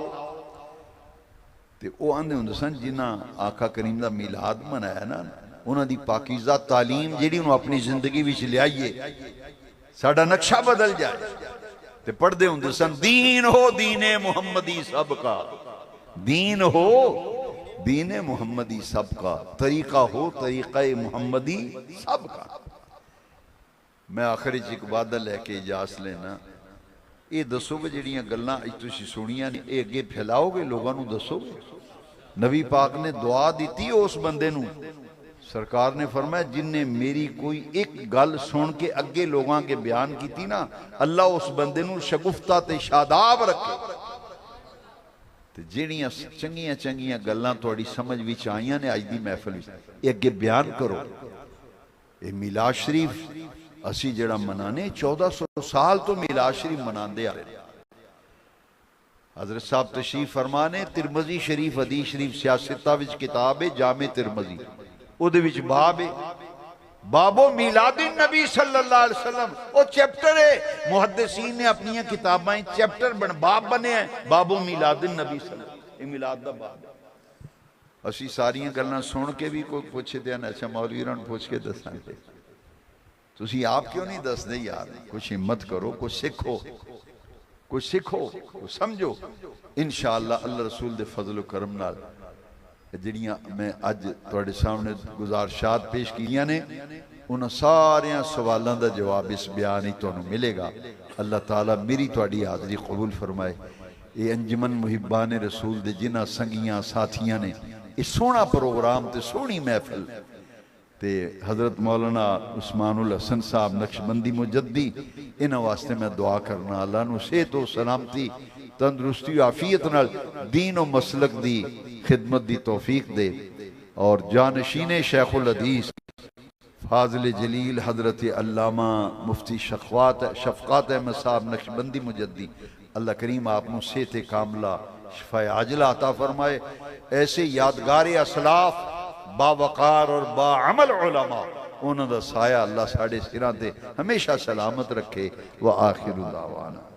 ते वो आंदे होंदे सन जिन्हां आका करीम दा मिलाद मनाया ना उन्हां दी पाकीज़ा तालीम जिहड़ी उन्होंने अपनी जिंदगी विच लियाईए साडा नक्शा बदल जाए ते पढ़ते होंदे सन दीन हो दीने मुहम्मदी सबका दीन हो दीने मुहम्मदी सबका तरीका हो तरीका मुहम्मदी सबका मैं आखिरी च एक वादा लैके इजाजत लेना ये दसोगे जिहड़ियां गल्लां तुसीं सुनियां ने ये अगे फैलाओगे लोगों नूं दसोगे नबी पाक ने दुआ दी उस बंदे नूं सरकार ने फरमाया जिन्हें मेरी कोई एक गल सुन के अगे लोगों के बयान की ना अल्लाह उस बंदे नूं शगुफ्ता ते शादाब रखे ते जिहड़ियां चंगियां चंगियां गल्लां तुहाडी समझ विच आईयां ने अज दी महफिल विच ये अगे बयान करो ये मिलाद शरीफ असी जिहड़ा मनाने 1400 साल तो मिलाद शरीफ मनाते आ रहे हजरत साहब तशरीफ फरमाने तिरमजी शरीफ हदीस शरीफ सियासता विच किताब है जामे तिरमजी उहदे विच बाब है बाबो मिलादिन नबी सल्लल्लाहु अलैहि वसल्लम वो चैप्टर है मुहद्दिसीन ने अपनी किताबां चैप्टर बाब बने बाबो मिलादिन नबी सल्लल्लाहु ये मिलाद दा बाब है असी सारियां गल्लां सुन के भी कोई पुछदे हैं अच्छा मौलवी होरां नूं पुछ के दसांगे तुसी आप क्यों नहीं दसदे यार कुछ हिम्मत करो कुछ सीखो कुछ समझो इंशाअल्लाह अल्लाह रसूल दे फजल करम नाल जिहड़ियां मैं अज तुहाडे सामने गुजारिशात पेश कीतियां ने उन्हां सारियां सवालों का जवाब इस बयान ही तुहानूं मिलेगा अल्लाह ताला मेरी तुहाडी हाज़री कबूल फरमाए ये अंजुमन मुहिब्बान रसूल दे जिन्हां संगियां साथियां ने ये सोहना प्रोग्राम ते सोहनी महफिल ते हजरत मौलाना उस्मानुल हसन साहब नक्शबंदी मुजद्दी इन्हां वास्ते मैं दुआ करना अल्लाह नूं सेहत और सलामती तंदुरुस्ती आफियत नाल दीन और मसलक दी खिदमत दी तौफीक दे और जानशीने शेखुल हदीस फाजिल जलील हजरत अल्लामा मुफ्ती शफकात अहमद साहब नक्शबंदी मुजद्दी अल्लाह करीम आपनों सेहत कामला शफाए आजिला अता फरमाए ऐसे यादगार असलाफ बावकार और बाअमल उलमा उन्हां दा साया अल्लाह साडे सिरां ते हमेशा सलामत रखे व आखिरु दावाना।